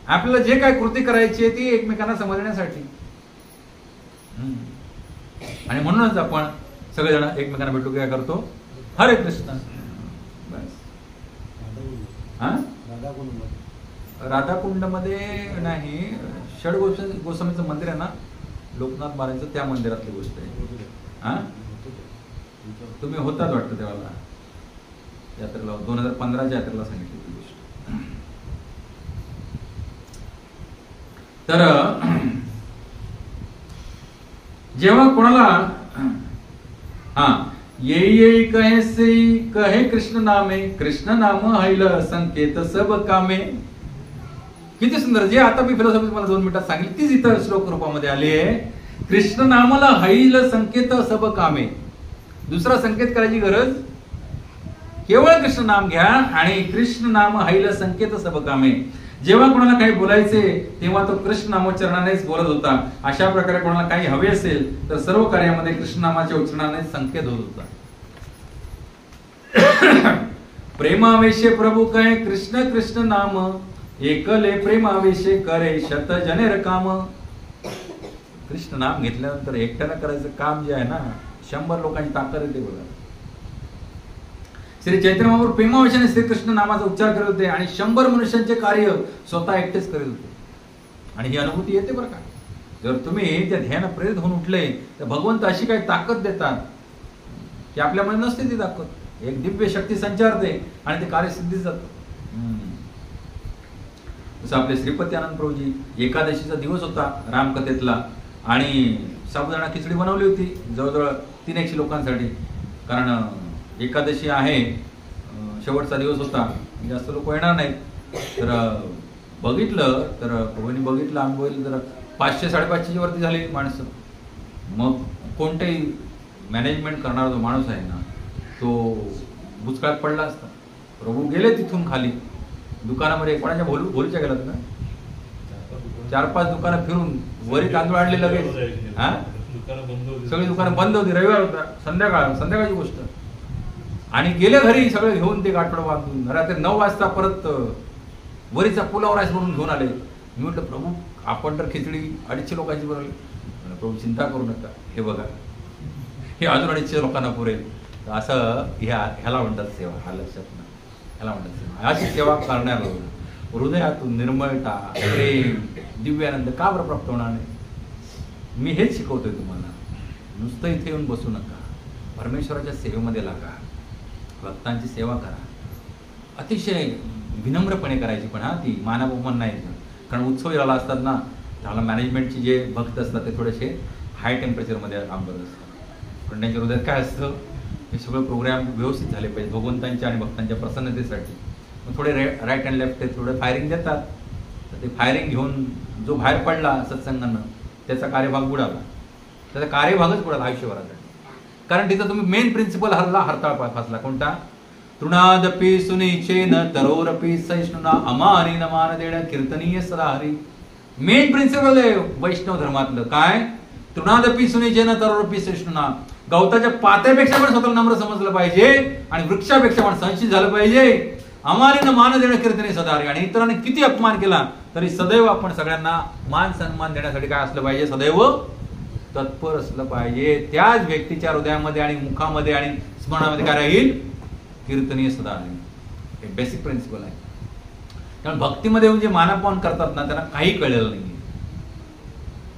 आपल्याला जे काय कृती करायची आहे ती एकमेकांना समजण्यासाठी. आणि म्हणूनच आपण सगळेजण एकमेकांना भेटू काय करतो, हरे कृष्ण. बस. राधाकुंड मध्ये नाही, षडगोस्वामीचं मंदिर आहे ना लोकनाथ महाराजांचं, त्या मंदिरातली गोष्ट आहे. तुम्ही होतात वाटतं तेव्हा यात्रेला, 2015च्या यात्रेला सांगितली ती गोष्ट. तर जेव्हा कोणाला ये कहे कहे कृष्ण नामे, कृष्ण नाम हैल संकेत सब कामे. किती सुंदर. जे आता मी फिलॉसॉफी मला 2 मिनिटात सांगितली तीच इथं श्लोक रूपामध्ये आली आहे. कृष्ण नामाला हैल संकेत सब कामे. दुसरा संकेत करायची गरज, केवळ कृष्ण नाम घ्या आणि कृष्ण नाम हैल संकेत सब कामे. जेव्हा कोणाला काही बोलायचे तेव्हा तो कृष्ण नामोच्चारणानेच बोलत होता. अशा प्रकारे कोणाला काही हवे असेल तर सर्व कार्यामध्ये कृष्ण नामाच्या उच्चारणाने संकेत होत होता. प्रेमावेशे प्रभू कहे कृष्ण कृष्ण नाम, एकले प्रेमावेशे करे शत जनेर काम. कृष्ण नाम घेतल्यानंतर एकट्यानं करायचं काम जे आहे ना, 100 लोकांची ताकद येते बघा. श्री चैतन्य महाप्रभू प्रेमावेशाने श्रीकृष्ण नामाचा उच्चार करत होते आणि 100 मनुष्यांचे कार्य स्वतः एकटेच करत होते. आणि ही अनुभूती येते बरं का. जर तुम्ही त्या ध्यानात प्रेरित होऊन उठले तर भगवंत अशी काही ताकद देतात की आपल्यामध्ये नसते ती ताकद. एक दिव्य शक्ती संचारते आणि ते कार्य सिद्धीच जातं. जसं आपले श्रीपती आनंद प्रभूजी, एकादशीचा दिवस होता रामकथेतला आणि साबुदाणा खिचडी बनवली होती जवळजवळ 300 लोकांसाठी. कारण एकादशी आहे, शेवटचा दिवस होता, जास्त लोक येणार नाहीत. तर बघितलं तर प्रभूंनी बघितलं, आम्ही बघितलं तर 500-550 वरती झाली माणसं. मग कोणतेही मॅनेजमेंट करणारा जो माणूस आहे ना तो भुचकाळात पडला असता. प्रभू गेले तिथून खाली दुकानामध्ये, कोणाच्या भोलीच्या गेलात ना, 4-5 दुकानं फिरून वरी तांदूळ आणले लगेच. सगळी दुकानं बंद होती, रविवार होता, संध्याकाळची गोष्ट. आणि गेले घरी सगळे घेऊन ते गाठोडं बांधून. रात्री 9 वाजता परत वरीचा पुलाव राईस म्हणून घेऊन आले. मी म्हटलं प्रभू आपण तर खिचडी 250 लोकांची बनवली. प्रभू चिंता करू नका, हे बघा हे अजून 250 लोकांना पुरेल. असं ह्याला म्हणतात सेवा. हा लक्षात ना, ह्याला म्हणतात सेवा. अशी सेवा करण्याला हृदयातून निर्मळता, प्रेम, दिव्यानंद का बरं प्राप्त होणार नाही? मी हेच शिकवतोय तुम्हाला. नुसतं इथे येऊन बसू नका, परमेश्वराच्या सेवेमध्ये लागा, भक्तांची सेवा करा. अतिशय विनम्रपणे करायची, पण ती मानापमान नाही. कारण उत्सव याला असतात ना, त्याला मॅनेजमेंटचे जे भक्त असतात ते थोडेसे हाय टेम्परेचरमध्ये काम करत असतात. पण त्यांच्या हृदयात काय असतं, हे सगळं प्रोग्राम व्यवस्थित झाले पाहिजे भगवंतांच्या आणि भक्तांच्या प्रसन्नतेसाठी. मग थोडे राईट अँड लेफ्ट ते थोडे फायरिंग देतात. तर ते फायरिंग घेऊन जो बाहेर पडला सत्संगानं, त्याचा कार्यभाग बुडाला, त्याचा कार्यभागच बुडाला आयुष्यभरासाठी. कारण तिथं तुम्ही मेन प्रिन्सिपल हरताळ फासला. कोणता? तृणादपी सुनिचेन तरोरपी सहिष्णुना अमानीन मान देणं कीर्तनीय सदा हरी. मेन प्रिन्सिपल आहे वैष्णव धर्मातलं. काय? तृणादपी सुनिचेन तरोरपी सहिष्णुना. गवताच्या पात्यापेक्षा पण स्वतःला नम्र समजलं पाहिजे आणि वृक्षापेक्षा पण संचित झालं पाहिजे. अमानीन मान देणं कीर्तनीय सदा हरी. आणि इतरांनी किती अपमान केला तरी सदैव आपण सगळ्यांना मान सन्मान देण्यासाठी काय असलं पाहिजे? सदैव तत्पर असलं पाहिजे. त्याच व्यक्तीच्या हृदयामध्ये आणि मुखामध्ये आणि स्मरणामध्ये काय राहील? कीर्तनीय सदा हरी. हे बेसिक प्रिन्सिपल आहे. कारण भक्तीमध्ये जे मानापमान करतात ना, त्यांना काही कळलेलं नाही.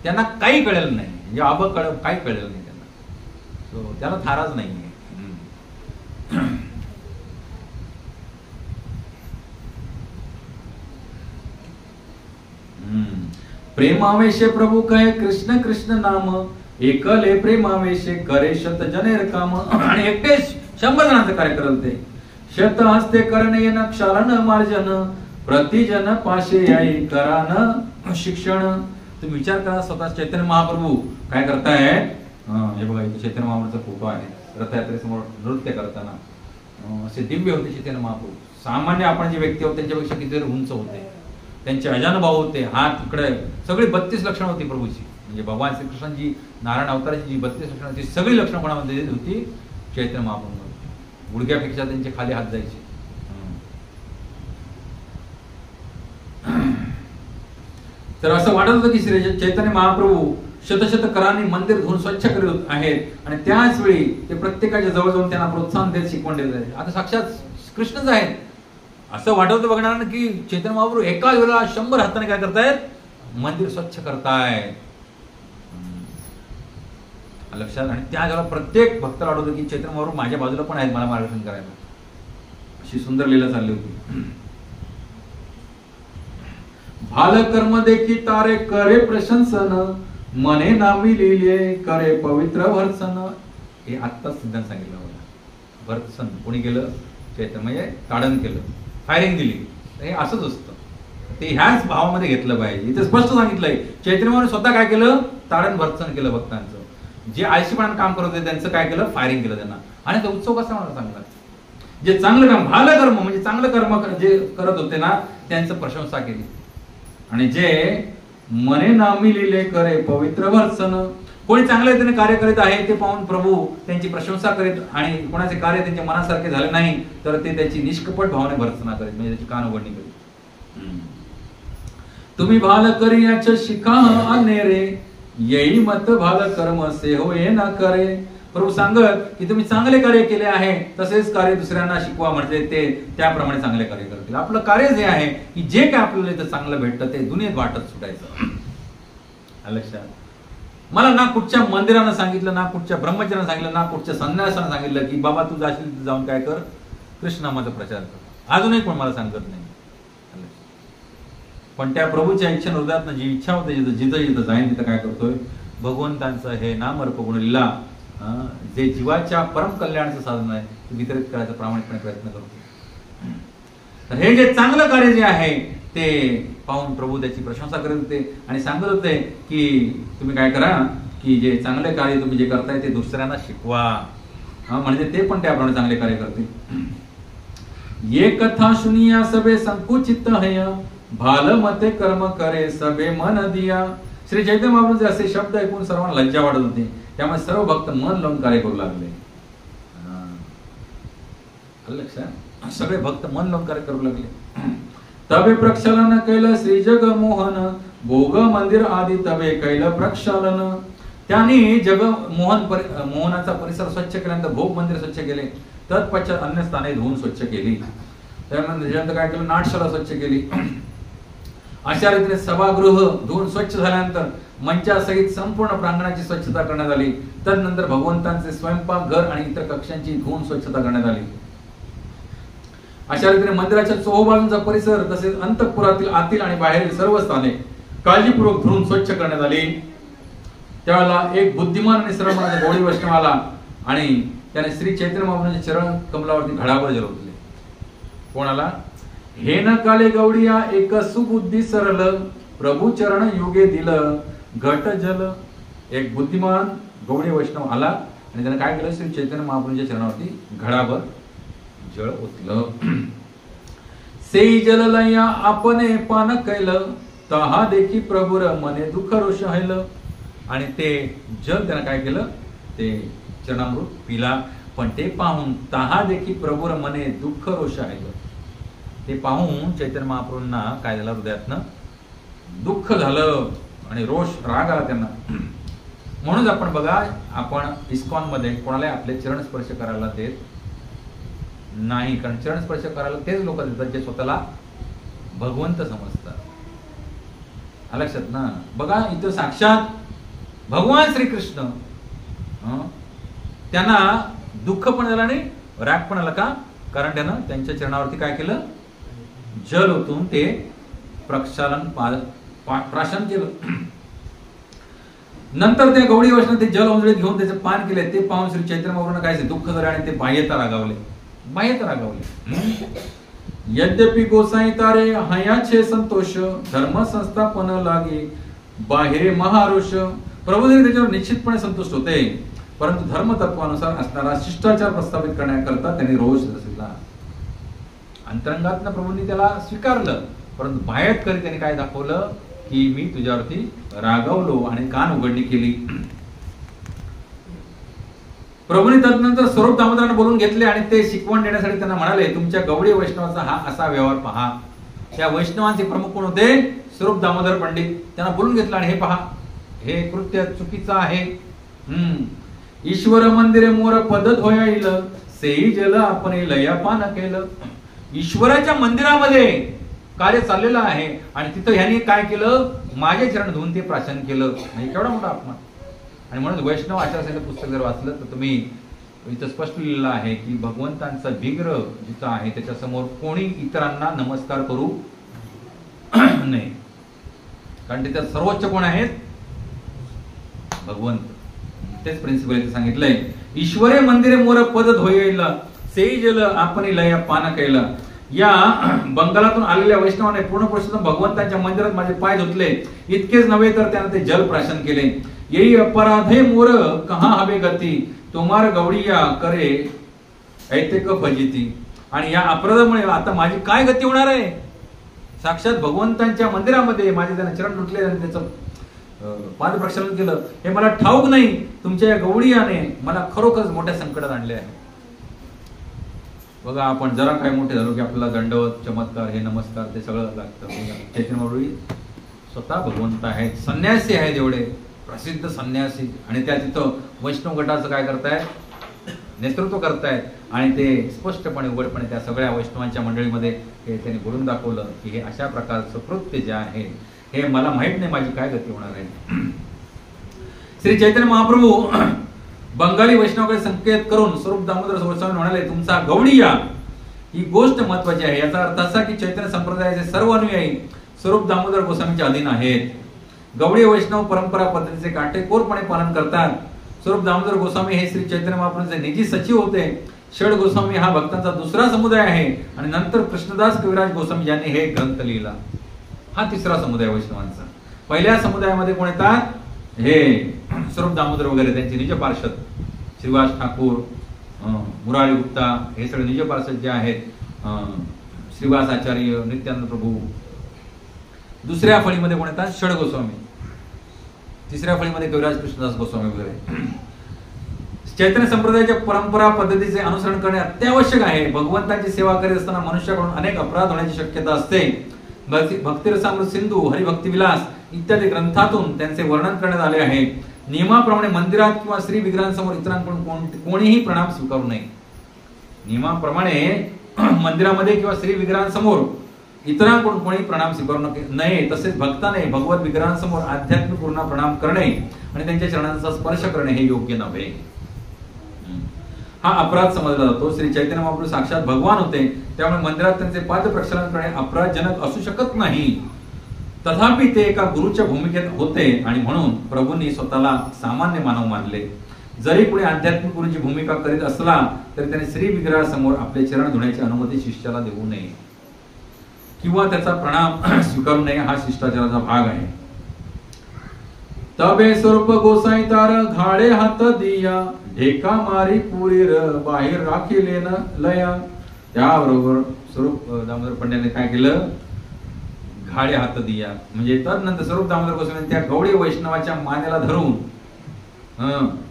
त्यांना काही कळलेलं नाही, म्हणजे काही कळलेलं नाही त्यांना. सो त्याला थाराच नाही आहे. प्रेमावेशे प्रभू कहे कृष्ण कृष्ण नाम, एकले प्रेमावेशे करे शत जनेर काम. आणि एकटे 100 जणांचं कार्य करत ते. शत हस्ते करणे न क्षालन मार्जन, प्रतिजन पाशे याई करान शिक्षण. तुम्ही विचार करा, स्वतः चैतन्य महाप्रभू काय करताय. हे बघा, इथे चैतन्य महाप्रभूचा फोटो आहे. रथयात्रेसमोर नृत्य करताना असे दिव्य होते चैतन्य महाप्रभू. सामान्य आपण जे व्यक्ती होते त्यांच्यापेक्षा किती उंच होते. त्यांचे अजानुभाव होते. हात इकडे सगळी 32 लक्षणं होती प्रभूची. म्हणजे भगवान श्रीकृष्णांची नारायण अवताराची जी 32 लक्षणं होती, सगळी लक्षणं कोणामध्ये होती? चैतन्य महाप्रभू. गुडघ्यापेक्षा त्यांचे खाली हात जायचे. तर असं वाटत होतं की श्री चैतन्य महाप्रभू शतशत करांनी मंदिर धुवून स्वच्छ करीत आहेत आणि त्याच वेळी ते प्रत्येकाच्या जवळ जाऊन त्यांना प्रोत्साहन देत शिकवण देत आहेत. आता साक्षात कृष्णच आहेत असं वाटवतं बघणार की चैतन्य महाप्रभू एकाच वेळेला 100 हाताने काय करतायत? मंदिर स्वच्छ करतायत. लक्षात. आणि त्या जेव्हा प्रत्येक भक्ताला वाटत की चैतन्य महाप्रभू माझ्या बाजूला पण आहेत मला मार्गदर्शन करायला. अशी सुंदर लीला चालली होती. भाल कर्म देखी तारे करे प्रशंसन, मने नामी लिहिले करे पवित्र भर्सन. हे आत्ताच सिद्धांत सांगितलं मला. भर्सन कोणी केलं? चैतन्य. म्हणजे ताडण केलं, फायरिंग दिली. हे असंच असतं. ते ह्याच भावामध्ये घेतलं पाहिजे. इथे स्पष्ट सांगितलंय चैतन्य महाप्रभू स्वतः काय केलं? ताडण भर्सन केलं भक्तांचं. जे आळशीपणाने काम करत होते त्यांचं काय केलं? फायरिंग केलं त्यांना. आणि तो उत्सव कसा होणार चांगला? जे चांगलं काम, भाल कर्म म्हणजे चांगलं कर्म जे करत होते ना, त्यांचं प्रशंसा केली. आणि जे मने नामी लिहिले करे पवित्र भर्सन. कोणी चांगल्या रीतीने कार्य करीत आहे ते पाहून प्रभू त्यांची प्रशंसा करीत आणि कोणाचे कार्य त्यांच्या मनासारखे झाले नाही तर ते त्याची निष्कपट भावने भर्सना करीत, म्हणजे त्याची कानउघडणी करीत. तुम्ही भाल करी याच शिका अनेरे, येई मत भाल कर्म से होय न करे. प्रभू सांगत की तुम्ही चांगले कार्य केले आहे तसेच कार्य दुसऱ्यांना शिकवा, म्हणजे ते त्याप्रमाणे चांगले कार्य करतील. आपलं कार्य जे आहे की जे काय आपल्याला इथं चांगलं भेटतं ते दुनियेत वाटत सुटायचं. लक्षात. मला ना कुठच्या मंदिरानं सांगितलं, ना कुठच्या ब्रह्मचार्यानं सांगितलं, ना कुठच्या संन्यासानं सांगितलं की बाबा तू जाशील जाऊन काय कर, कृष्णनामाचा प्रचार कर. अजूनही कोण मला सांगत नाही. पण त्या प्रभूच्या इच्छा हृदयात जी इच्छा होते जिथं जिथं जाईन तिथं काय करतोय? भगवंतांचं हे नाम अर्प गुण लीला जे जीवाच्या परम कल्याणाचं साधन आहे ते वितरित करायचा प्रामाणिकपणे प्रयत्न करतो. तर हे जे चांगलं कार्य जे आहे ते पाहून प्रभू त्याची प्रशंसा करत होते आणि सांगत होते की तुम्ही काय करा की जे चांगले कार्य तुम्ही जे करताय ते दुसऱ्यांना शिकवा, म्हणजे ते पण त्याप्रमाणे चांगले कार्य करतील. ये कथा सुनिया सबे संकुचित हय, भाल मते कर्म करे सबे मन दिया. श्री चैतन्य महाप्रभूचे असे शब्द ऐकून सर्वांना लज्जा वाटत होती. त्यामुळे सर्व भक्त मन लावून कार्य करू लागले. लक्षात. सगळे भक्त मन लावून कार्य करू लागले. तबे प्रक्षालन केलं श्री जग मोहन, भोग मंदिर आदी तवे कैल प्रक्षालन. त्यांनी मोहनाचा परिसर स्वच्छ केल्यानंतर भोग मंदिर स्वच्छ केले. तत्पश्चात अन्य स्थाने धुवून स्वच्छ केली. त्यानंतर काय केलं, नाटशाला स्वच्छ केली. अशा रीतीने सभागृह धुवून स्वच्छ झाल्यानंतर मंचासहित संपूर्ण प्रांगणाची स्वच्छता करण्यात आली. तदनंतर भगवंतांचे स्वयंपाक घर आणि इतर कक्षांची धुवून स्वच्छता करण्यात आली. अशा रीतीने मंदिराच्या चोहोबाजूंचा परिसर तसेच अंतःपुरातील आतील आणि बाहेरील सर्व स्थाने काळजीपूर्वक धुवून स्वच्छ करण्यात आली. त्यावेळेला एक बुद्धिमान आणि सरळ मनाचा गौडी वैष्णव आला आणि त्याने श्री चैतन्य महाप्रभूंच्या चरण कमलावरती घडाभर जल ओतले. कोणाला? हे न काले गौडिया एक सुबुद्धी सरल प्रभू चरण योगे दिल घट जल. एक बुद्धिमान गौडी वैष्णव आला आणि त्याने काय केलं, श्री चैतन्य महाप्रभूंच्या चरणावरती घडाभर जळ ओतलं. सेई जल लया आपने पान कैलं तहा देखी प्रभुर मने दुःख रोष हैल. आणि ते जल त्याने काय केलं, ते चरणामृत पिला. पण ते पाहून तहा देखी प्रभुर मने दुःख रोष हैल. ते पाहून चैतन्य महाप्रभूंना काय झालं, हृदयातनं दुःख झालं आणि रोष राग आला त्यांना. म्हणून आपण बघा, आपण इस्कॉन मध्ये कोणाला आपले चरण स्पर्श करायला देत नाही. कारण चरण स्पर्श करायला तेच लोक देतात जे स्वतःला भगवंत समजतात. लक्षात ना. बघा इथं साक्षात भगवान श्रीकृष्ण त्यांना दुःख पण झालं आणि राग पण आला. का? कारण त्यानं त्यांच्या चरणावरती काय केलं, जल ओतून ते प्रक्षालन प्राशन केलं. नंतर त्या गौडी वैष्णव ते जल ओंजळीत घेऊन त्याचे पान केले. ते पाहून श्री चैतन्य महाप्रभूंना काय दुःख झाले आणि ते बाह्यता रागावले. यद्यपि गोसाई तारे हयाचे संतोष धर्म संस्थापन लागे बाहेरे महारोष. प्रभूदेव त्याच्यावर निश्चितपणे संतुष्ट होते, परंतु धर्म तत्वानुसार असणारा शिष्टाचार प्रस्थापित करण्याकरता त्यांनी रोष दर्शविला. अंतरंगातनं प्रभूंनी त्याला स्वीकारलं, परंतु बाहेर करी त्यांनी काय दाखवलं की मी तुझ्यावरती रागवलो आणि कान उघडणी केली. प्रभूंनी तदनंतर स्वरूप दामोदरांना बोलून घेतले आणि ते शिकवण देण्यासाठी त्यांना म्हणाले, तुमच्या गवळी वैष्णवाचा हा असा व्यवहार पहा. त्या वैष्णवांचे प्रमुख कोण होते? स्वरूप दामोदर पंडित. त्यांना बोलून घेतलं आणि हे पहा, हे कृत्य चुकीचं आहे. ईश्वर मंदिरे मोर पद्धत होईल सेई जल आपण लयापान केलं. ईश्वराच्या मंदिरामध्ये कार्य चाललेलं आहे आणि तिथं ह्याने काय केलं, माझे चरण धुवून ते प्राशन केलं. म्हणजे केवढा मोठा अपमान. आणि म्हणून वैष्णव आचारसंहिता पुस्तक जर वाचलं तर तुम्ही इथं स्पष्ट लिहिलेलं आहे की भगवंतांचा विग्रह जिथं आहे त्याच्यासमोर कोणी इतरांना नमस्कार करू नये. कारण तिथे सर्वोच्च कोण आहेत? भगवंत. तेच प्रिन्सिपल इथे सांगितलंय. ईश्वरे मंदिरे मोर पद होईल सेई जल आपण लया पान केलं. या बंगालातून आलेल्या वैष्णवाने पूर्ण पुरुषोत्तम भगवंतांच्या मंदिरात माझे पाय धुतले. इतकेच नव्हे तर त्याने ते जल प्राशन केले. येई अपराधे मोर कहा हवे गती तुम्हार गवळीया करे ऐतेक भजिती. आणि या अपराधामुळे आता माझी काय गती होणार आहे? साक्षात भगवंतांच्या मंदिरामध्ये माझे त्याने चरण धुतले आणि त्याचं पाद प्रक्षालन केलं. हे मला ठाऊक नाही, तुमच्या या गवळीयाने मला खरोखरच मोठ्या संकटात आणले आहे. बघा, आपण जरा काय मोठे झालो की आपल्याला दंडवत, चमत्कार, हे नमस्कार ते सगळं लागतं. चैतन्य महाप्रभू स्वतः भगवंत आहेत, संन्यासी आहेत, एवढे प्रसिद्ध संन्यासी. आणि त्या तिथं वैष्णव गटाचं काय करतायत? नेतृत्व करतायत. आणि ते स्पष्टपणे उघडपणे त्या सगळ्या वैष्णवांच्या मंडळीमध्ये हे त्यांनी बोलून दाखवलं की हे अशा प्रकारचं कृत्य जे आहे हे मला माहित नाही माझी काय गती होणार आहे. श्री चैतन्य महाप्रभू बंगाली वैष्णवाकडे संकेत करून स्वरूप दामोदर गोस्वामी म्हणाले, तुमचा गवळीया ही गोष्ट महत्वाची आहे. याचा अर्थ असा की चैतन्य संप्रदायाचे सर्व अनुयायी स्वरूप दामोदर गोस्वामीच्या अधीन आहेत. गवळी वैष्णव परंपरा पद्धतीचे काटेकोरपणे पालन करतात. स्वरूप दामोदर गोस्वामी हे श्री चैतन्य महाप्रभूंचे निजी सचिव होते. षड गोस्वामी हा भक्तांचा दुसरा समुदाय आहे आणि नंतर कृष्णदास कविराज गोस्वामी यांनी हे ग्रंथ लिहिला. हा तिसरा समुदाय वैष्णवांचा. पहिल्या समुदायामध्ये कोण येतात? हे स्वरूप दामोदर वगैरे त्यांचे निज पार्षद श्रीवास ठाकूर, मुरारी गुप्ता, हे सगळे निज पार्षद जे आहेत, श्रीवास आचार्य, नित्यानंद प्रभू. दुसऱ्या फळीमध्ये कोण येतात? षड गोस्वामी. तिसऱ्या फळीमध्ये कविराज कृष्णदास गोस्वामी वगैरे. चैतन्य संप्रदायाच्या परंपरा पद्धतीचे अनुसरण करणे अत्यावश्यक आहे. भगवंताची सेवा करीत असताना मनुष्याकडून अनेक अपराध होण्याची शक्यता असते. भक्तिरसामृत सिंधू, हरिभक्ती विलास इत्यादी ग्रंथातून त्यांचे वर्णन करण्यात आले आहे. नियमाप्रमाणे मंदिरात किंवा श्री विग्रहांसमोर इतरांकडून कोणीही प्रणाम स्वीकारू नये. नियमाप्रमाणे मंदिरामध्ये किंवा श्री विग्रहांसमोर इतरांकडून कोणी प्रणाम स्वीकारू नये. तसेच भक्ताने भगवत विग्रहांसमोर आध्यात्मिक पूर्ण प्रणाम करणे आणि त्यांच्या चरणांचा स्पर्श करणे हे योग्य नव्हे. हा अपराध समजला जातो. श्री चैतन्य महाप्रभू साक्षात भगवान होते, त्यामुळे मंदिरात त्यांचे पाद प्रक्षालन करणे अपराधजनक असू शकत नाही. तथापि ते एका गुरुच्या भूमिकेत होते आणि म्हणून प्रभूंनी स्वतःला सामान्य मानव मानले. जरी पुढे आध्यात्मिक गुरुची भूमिका करीत असला तरी त्याने श्री विग्रहासमोर आपले चरण धुण्याची अनुमती शिष्याला देऊ नये किंवा त्याचा प्रणाम स्वीकारू नये. हा शिष्टाचाराचा भाग आहे. तबे स्वरूप गोसाई तार घाडे हात दिया ढेका मारी पुरी बाहेर राखिले न लया. त्याबरोबर स्वरूप दामोदर पंड्याने काय केलं, घाडे हात दिया म्हणजे तदनंतर स्वरूप दामोदर गोस्वामी त्या गवळी वैष्णवाच्या मानेला धरून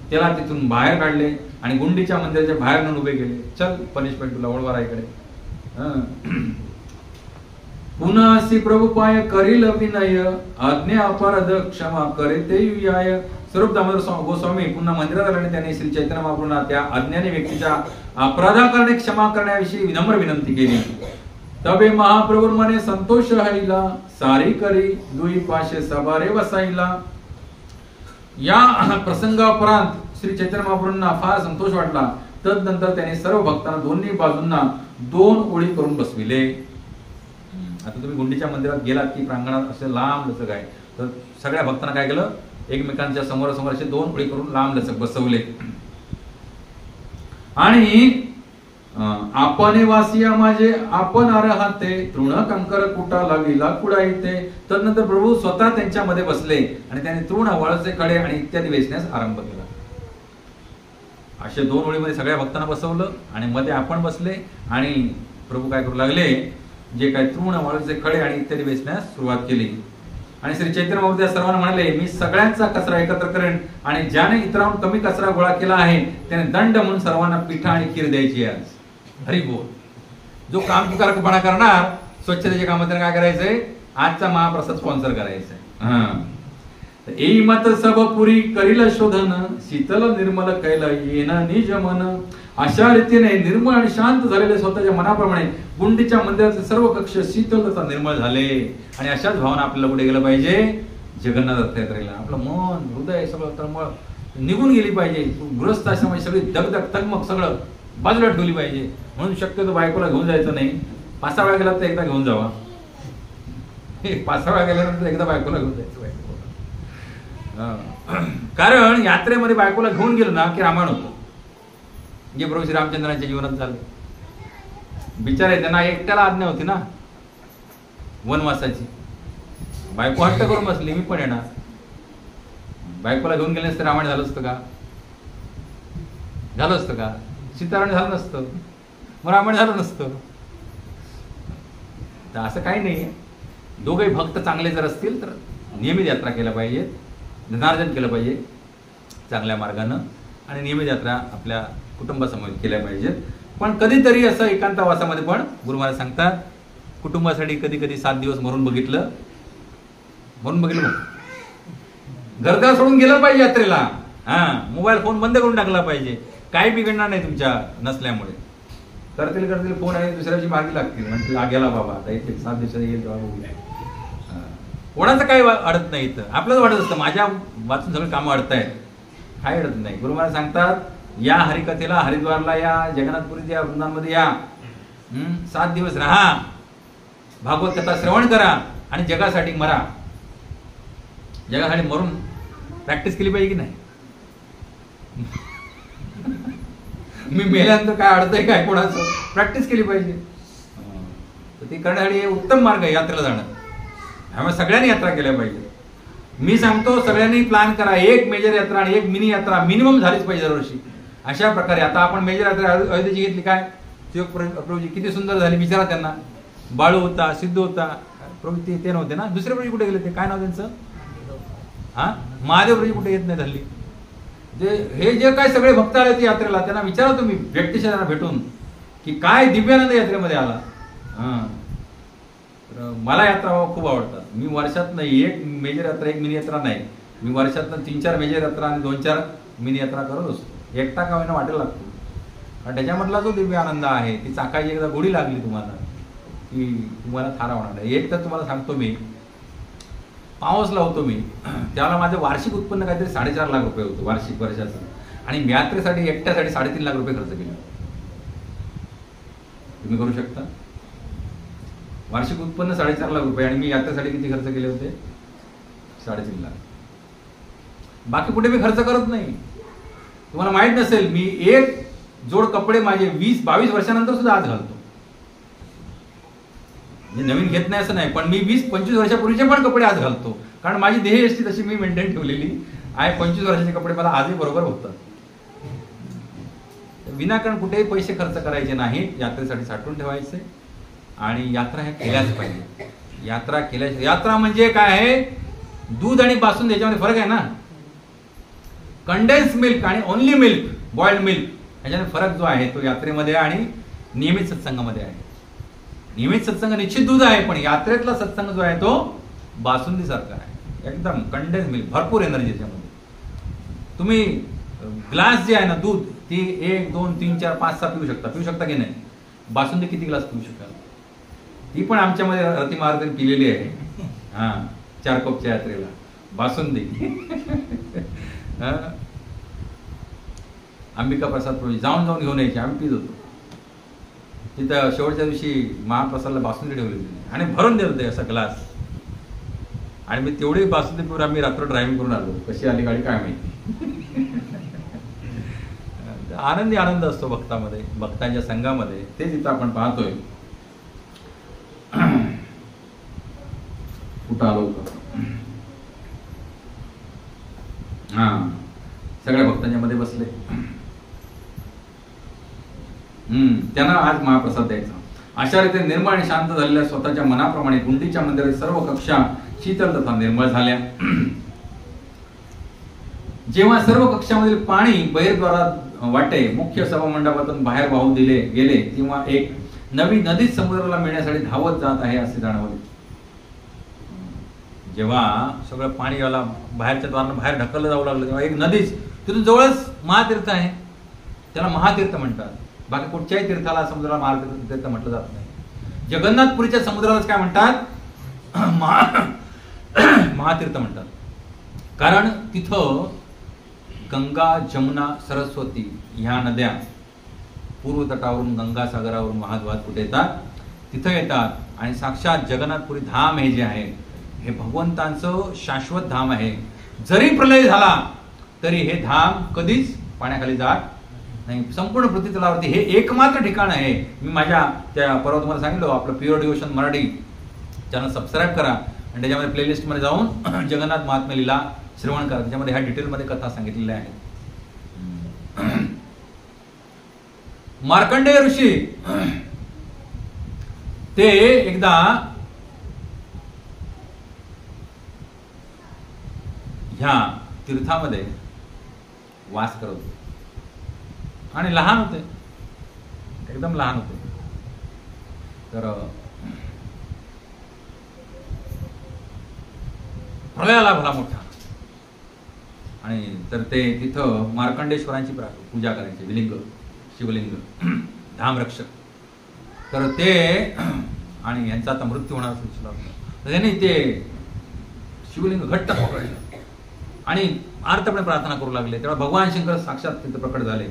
त्याला तिथून बाहेर काढले आणि गुंडीच्या मंदिराच्या बाहेर नेऊन उभे केले. चल पनिशमेंट तुला वळवारा इकडे. पुन्हा अशी प्रभू पाय करील विनय आज्ञा अपराध क्षमा करीते युयाय. स्वरूप दामोदर गोस्वामी पुन्हा मंदिरात आले आणि त्यांनी श्री चैतन्य महाप्रभूंना त्या अज्ञानी व्यक्तीच्या अपराधाकारणे क्षमा करण्याविषयी विनम्र विनंती केली. तबे महाप्रभू मने संतोष हैला सारी करी दुई पाशे सबारे वसाईला. या प्रसंगापरांत श्री चैतन्य महाप्रभूंना फार संतोष वाटला. तदनंतर त्यांनी सर्व भक्तांना दोन्ही बाजूंना 2 ओळी करून बसविले. आता तुम्ही गुंडीच्या मंदिरात गेलात की प्रांगणात असे लांब लचक आहे, तर सगळ्या भक्तांना काय केलं, एकमेकांच्या समोरासमोर असे 2 ओळी करून लांब लचक बसवले. आणि आपणे वासिया माझे आपण अरहाते तृण कंकर कुटा लागिला कुडा येते. तदनंतर प्रभू स्वतः त्यांच्यामध्ये बसले आणि त्यांनी तृण वळसे खडे आणि इत्यादी वेचण्यास आरंभ केला. असे 2 ओळीमध्ये सगळ्या भक्तांना बसवलं आणि मध्ये आपण बसले आणि प्रभू काय करू लागले, जे काय तृण वळसे खडे आणि इत्यादी वेचण्यास सुरुवात केली. आणि श्री चैतन्य महाप्रभू सर्वांना म्हणाले, मी सगळ्यांचा कचरा एकत्र करेन आणि ज्याने इतरांहून कमी कचरा गोळा केला आहे त्याने दंड म्हणून सर्वांना पिठा आणि खीर द्यायची आहे. हरी बोल. जो कामचुकारपणा करणार स्वच्छतेच्या कामात त्याने काय करायचंय, आजचा महाप्रसाद स्पॉन्सर करायचंय. एई मत सब पुरी करील शोधन शीतल निर्मल कैल येन निज मन. अशा रीतीने निर्मळ आणि शांत झालेले स्वतःच्या मनाप्रमाणे गुंडीच्या मंदिराचे सर्व कक्ष शीतल तथा निर्मळ झाले. आणि अशाच भावना आपल्याला कुठे गेलं पाहिजे, जगन्नाथ रथयात्रेला. आपलं मन हृदय सगळं तळमळ निघून गेली पाहिजे. गृहस्थ आश्रमाची सगळी दगदग तगमग सगळं बाजूला ठेवली पाहिजे. म्हणून शक्यतो बायकोला घेऊन जायचं नाही. 5-6 वेळा गेला तर एकदा घेऊन जावा. 5-6 वेळा गेल्यानंतर एकदा बायकोला घेऊन जायचं. कारण यात्रेमध्ये बायकोला घेऊन गेलो ना की रामायण होतं, जे प्रभू श्री रामचंद्रांच्या जीवनात झालं. बिचारे त्यांना एकट्याला आज्ञा होती ना वनवासाची. बायको हट्ट करून बसली, मी पण येणार. बायकोला घेऊन गेले नसते रामायण झालं असतं का? झालं असतं का? सीतारामन झालं नसतं, मग रामायण झालं नसतं. तर असं काही नाही. दोघेही भक्त चांगले जर असतील तर नियमित यात्रा केल्या पाहिजेत, धनार्जन केलं पाहिजे चांगल्या मार्गानं, आणि नियमित यात्रा आपल्या कुटुंबासमोर केल्या पाहिजेत. पण कधीतरी असं एकांतवासामध्ये पण गुरु महाराज सांगतात, कुटुंबासाठी कधी कधी 7 दिवस मरून बघितलं, घरदार सोडून गेलं पाहिजे यात्रेला. मोबाईल फोन बंद करून टाकला पाहिजे. काही बिघडणार नाही तुमच्या नसल्यामुळे. करतील फोन आहे, दुसऱ्या दिवशी मार्गी लागतील, म्हणजे गेला बाबा आता इथे 7 दिवसात येईल तेव्हा बघूया. कोणाचं काही अडत नाही. इथं आपलंच वाटत असतं माझ्या वाचून सगळं कामं अडतायत, काही अडत नाही. गुरु महाराज सांगतात, या हरिकथेला हरिद्वारला या, जगन्नाथपुरीत या, वृंदावनमध्ये या, 7 दिवस राहा, भागवत कथा श्रवण करा आणि जगासाठी मरा. जगासाठी मरून प्रॅक्टिस केली पाहिजे की नाही? मी मेल्यानंतर काय अडतंय काय कोणाचं, प्रॅक्टिस केली पाहिजे. ते करण्यासाठी उत्तम मार्ग आहे यात्रेला जाणं. त्यामुळे सगळ्यांनी यात्रा केल्या पाहिजे. मी सांगतो सगळ्यांनी प्लॅन करा. 1 मेजर यात्रा आणि 1 मिनी यात्रा मिनिमम झालीच पाहिजे दरवर्षी. अशा प्रकारे आता आपण मेजर यात्रा अयोध्येची घेतली. काय प्रभूजी किती सुंदर झाली. विचारा त्यांना. बाळू होता, सिद्धू होता, प्रभू ते नव्हते ना. दुसरे प्रभू कुठे गेले? ते काय नाव त्यांचं? महादेव प्रभू कुठे येत नाही हल्ली. हे जे काय सगळे भक्त आले ते यात्रेला, त्यांना विचारा तुम्ही व्यक्तिशः त्यांना भेटून की काय दिव्यानंद यात्रेमध्ये आला. तर मला यात्रा खूप आवडतात. मी वर्षातनं एक मेजर यात्रा, एक मिनी यात्रा नाही, मी वर्षातनं 3-4 मेजर यात्रा आणि 2-4 मिनी यात्रा करत असतो. एकटा का होईना वाटेल लागतो. आणि त्याच्यामधला जो दिव्य आनंद आहे, ती चाकायची एकदा गोडी लागली तुम्हाला की तुम्हाला थारा होणार नाही. एक तर तुम्हाला सांगतो मी, पाऊस लावतो मी, त्याला माझं वार्षिक उत्पन्न काहीतरी 4.5 लाख रुपये होतं वार्षिक वर्षाचं. आणि मी यात्रेसाठी एकट्यासाठी 3.5 लाख रुपये खर्च केले. तुम्ही करू शकता. वार्षिक उत्पन्न 4.5 लाख रुपये आणि मी यात्रेसाठी किती खर्च केले होते? 3.5 लाख. बाकी कुठे मी खर्च करत नाही. तुम्हाला माहित नसेल, मी एक जोड कपडे माझे 20-22 वर्षानंतर सुद्धा आज घालतो. म्हणजे नवीन घेत नाही असं नाही, पण मी 20-25 वर्षापूर्वीचे पण कपडे आज घालतो. कारण माझी देहयष्टी तशी मी मेंटेन ठेवलेली आहे. 25 वर्षाचे कपडे मला आजही बरोबर होतात. विनाकारण कुठेही पैसे खर्च करायचे नाहीत. यात्रेसाठी साठवून ठेवायचे आणि यात्रा ह्या केल्याच पाहिजे. यात्रा म्हणजे काय आहे? दूध आणि बासुंदी याच्यामध्ये फरक आहे ना. कंडेन्स मिल्क आणि ओनली मिल्क, बॉइल्ड मिल्क, ह्याच्यामध्ये फरक जो आहे तो यात्रेमध्ये आणि नियमित सत्संगामध्ये आहे. नियमित सत्संग निश्चित दूध आहे, पण यात्रेतला सत्संग जो आहे तो बासुंदी सारखा आहे. एकदम कंडेन्स मिल्क, भरपूर एनर्जी त्याच्यामध्ये. तुम्ही ग्लास जे आहे ना दूध, ती 1, 2, 3, 4, 5, 6 पिऊ शकता की नाही? बासुंदी किती ग्लास पिऊ शकाल? ती पण आमच्यामध्ये रती महाराजांनी पिलेली आहे. 4 कपच्या यात्रेला बासुंदी. अंबिका प्रसाद प्रभू जाऊन घेऊन यायचे, आम्ही पित होतो. तिथं शेवटच्या दिवशी महाप्रसादला बासुंदी ठेवली आणि भरून देत होते असा ग्लास. आणि मी तेवढी बासुंदी पिऊन आम्ही रात्र ड्रायव्हिंग करून आलो. कशी आली गाडी काय माहिती. आनंदी आनंद असतो भक्तामध्ये, भक्तांच्या संघामध्ये. तेच इथं आपण पाहतोय. कुठं आलो होतो? सगळ्या भक्तांच्या मध्ये बसले. त्यांना आज महाप्रसाद द्यायचा. अशा रीतीने निर्मळ आणि शांत झालेल्या स्वतःच्या मनाप्रमाणे गुंडीच्या मंदिरात सर्व कक्षा शीतल तथा निर्मळ झाल्या. जेव्हा सर्व कक्षामधील पाणी बहिर्द्वारात वाटे मुख्य सभामंडपातून बाहेर वाहून दिले गेले, तेव्हा एक नवी नदी समुद्राला मिळण्यासाठी धावत जात आहे असे जाणवले. जेव्हा सगळं पाणी याला बाहेरच्या द्वारानं बाहेर ढकललं जाऊ लागलं, तेव्हा एक नदीच तिथून जवळच महातीर्थ आहे, त्याला महातीर्थ म्हणतात. बाकी कुठच्याही तीर्थाला समुद्राला महातीर्थ म्हटलं जात नाही. जगन्नाथपुरीच्या समुद्रालाच काय म्हणतात? महातीर्थ म्हणतात. कारण तिथं गंगा, जमुना, सरस्वती ह्या नद्या पूर्व तटावरून गंगासागरावरून वाहत कुठे येतात? तिथं येतात. आणि साक्षात जगन्नाथपुरी धाम हे जे आहे हे भगवंतांचं शाश्वत धाम आहे. जरी प्रलय झाला तरी हे धाम कधीच पाण्याखाली जात नाही. संपूर्ण पृथ्वीतलावरती हे एकमात्र ठिकाण आहे. मी माझ्या त्या परवा तुम्हाला सांगितलं, आपलं pure devotion Marathi channel subscribe करा आणि त्याच्यामध्ये प्लेलिस्ट मध्ये जाऊन जगन्नाथ महात्म्य लीला श्रवण करा. त्याच्यामध्ये ह्या डिटेलमध्ये कथा सांगितलेल्या आहेत. मार्कंडेय ऋषी ते एकदा ह्या तीर्थामध्ये वास करत होते आणि लहान होते, एकदम लहान होते. तर प्रलय आला भला मोठा आणि तर ते तिथं मार्कंडेश्वरांची पूजा करायची. विलिंग, शिवलिंग, धामरक्षक. तर ते आणि यांचा आता मृत्यू होणार सुचला तर त्यांनी ते शिवलिंग घट्ट पकडलं आणि आर्तपणे प्रार्थना करू लागले. तेव्हा भगवान शंकर साक्षात तिथं प्रकट झाले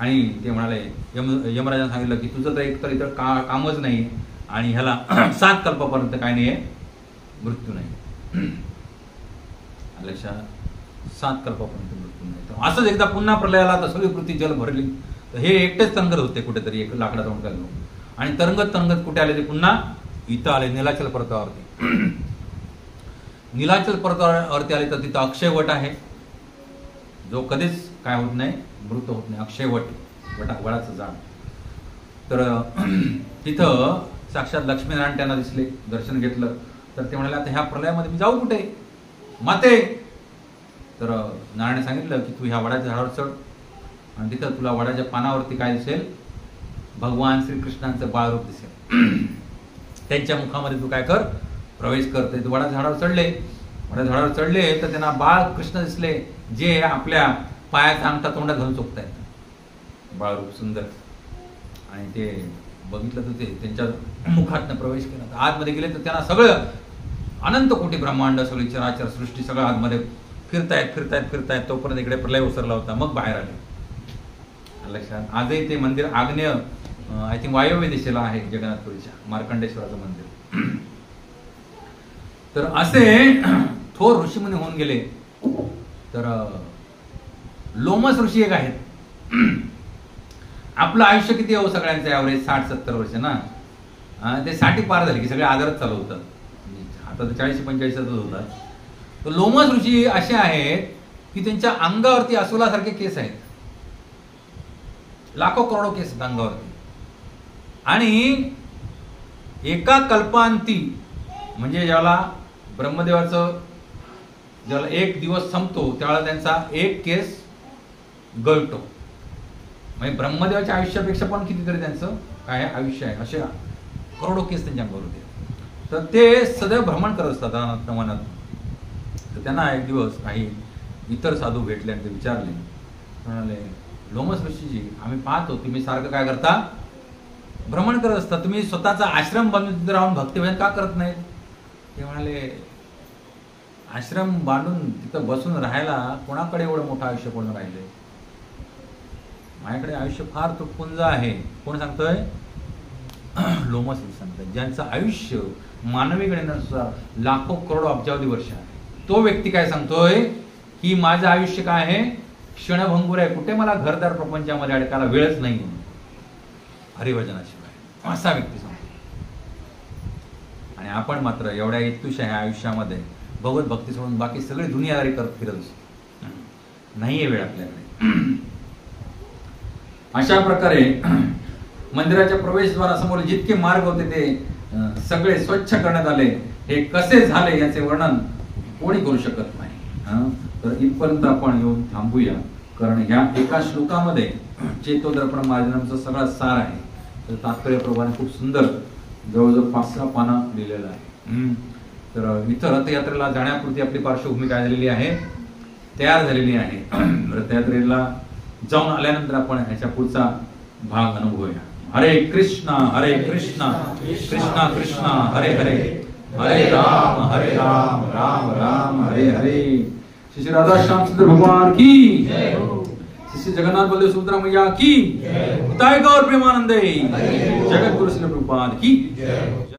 आणि ते म्हणाले, यमराजांना सांगितलं की तुझं तर एकतर इतर कामच नाही आणि ह्याला 7 कल्पापर्यंत काय नाहीये, मृत्यू नाही. लक्षात, 7 कल्पापर्यंत मृत्यू नाही. तर असंच एकदा पुन्हा प्रलयाला तर सगळी पृथ्वी जल भरली. तर हे एकटेच तरंगत होते कुठेतरी एक लाकडाचा उंडका घेऊन आणि तरंगत कुठे आले? ते पुन्हा इथं आले, नीलाचल पर्वतावरती. नीलाचल पर्वतावरती आले तर तिथं अक्षयवट आहे, जो कधीच काय होत नाही, मृत होत नाही. अक्षयवट, वडाचं झाड. तर तिथं साक्षात लक्ष्मीनारायण त्यांना दिसले, दर्शन घेतलं. तर ते म्हणाले, आता ह्या प्रलयामध्ये मी जाऊ कुठे माते? तर नारायण सांगितलं की तू ह्या वडाच्या झाडावर चढ आणि तिथं तुला वडाच्या पानावरती काय दिसेल? भगवान श्रीकृष्णांचं बाळरूप दिसेल. त्यांच्या मुखामध्ये तू काय कर, प्रवेश करते. वडा झाडावर चढले, वडा झाडावर चढले तर त्यांना बाळ कृष्ण दिसले, जे आपल्या पायाचा अंगठा तोंडात घालून चोखतायत. बाळ रूप सुंदर. आणि ते बघितलं तर ते त्यांच्या मुखातनं प्रवेश केला. आतमध्ये गेले तर त्यांना सगळं अनंत कोटी ब्रह्मांड, सगळी चराचर सृष्टी सगळं आतमध्ये फिरतायत. तोपर्यंत इकडे प्रलय उसरला होता. मग बाहेर आले. लक्षात. आजही ते मंदिर आग्नेय आय थिंक वायव्य दिशेला आहे, जगन्नाथपुरीच्या मार्कंडेश्वराचं मंदिर. तर असे थोर ऋषीमुनी होऊन गेले. तर लोमस ऋषी एक आहेत. आपलं आयुष्य किती हो सगळ्यांचं ॲव्हरेज 60-70 वर्ष ना. ते 60 पार झाले की सगळे आजारच चालू होतात. आता तर 40-45 होतात. तर लोमस ऋषी असे आहेत की त्यांच्या अंगावरती अस्वलासारखे केस आहेत. लाखो करोडो केस आहेत अंगावरती. आणि एका कल्पांती म्हणजे ज्याला ब्रह्मदेवाचं ज्याला एक दिवस संपतो त्यावेळेला त्यांचा एक केस गळतो. म्हणजे ब्रह्मदेवाच्या आयुष्यापेक्षा पण कितीतरी त्यांचं काय आयुष्य आहे. असे करोडो केस त्यांच्या अंगावर होते. तर ते सदैव भ्रमण करत असतात मनात. तर त्यांना एक दिवस काही इतर साधू भेटले आणि ते विचारले, म्हणाले, लोमस ऋषीजी, आम्ही पाहतो तुम्ही सारखं काय करता, भ्रमण करत असता. तुम्ही स्वतःचा आश्रम बांधून तिथे राहून भक्तिभजन का करत नाही? ते म्हणाले, आश्रम बांधून तिथं बसून राहायला कोणाकडे एवढं मोठं आयुष्य कोण राहिले? माझ्याकडे आयुष्य फार तुटपुंज आहे. कोण सांगतोय? लोमस ऋषी सांगतोय. ज्यांचं आयुष्य मानवी गणनेनुसार लाखो करोडो अब्जावधी वर्ष आहे. तो व्यक्ती काय सांगतोय की माझं आयुष्य काय आहे, क्षणभंगूर आहे. कुठे मला घरदार प्रपंचामध्ये अडकायला वेळच नाही हरिभजनाशिवाय, असा व्यक्ती सांगतो. आणि आपण मात्र एवढ्या इतुशा ह्या आयुष्यामध्ये भगवत भक्ती सोडून बाकी सगळी दुनियादारी करत फिरत असतो. नाहीये वेळ आपल्याकडे. अशा प्रकारे मंदिराच्या प्रवेशद्वारासमोर जितके मार्ग होते ते सगळे स्वच्छ करण्यात आले. हे कसे झाले याचे वर्णन कोणी करू शकत नाही. तर इथपर्यंत आपण येऊन थांबूया, कारण ह्या एका श्लोकामध्ये चेतोदर्पण मार्जनाचा सगळा सार आहे. तर तात्पर्यप्रमाणे खूप सुंदर जवळजवळ 5-6 पानं लिहिलेलं आहे. तर इथं रथयात्रेला जाण्यापूर्वी आपली पार्श्वभूमी काय झालेली आहे, तयार झालेली आहे. रथयात्रेला जाऊन आल्यानंतर आपण ह्याच्या पुढचा भाग अनुभवूया. हरे कृष्णा कृष्णा कृष्णा हरे हरे, हरे राम राम राम हरे हरे. श्री राधा श्याम सुंदर भगवान की, श्री जगन्नाथ बलदेव सुभद्रा मैया की, गौर प्रेमानंदे, जगत गुरु श्री प्रभुपाद की.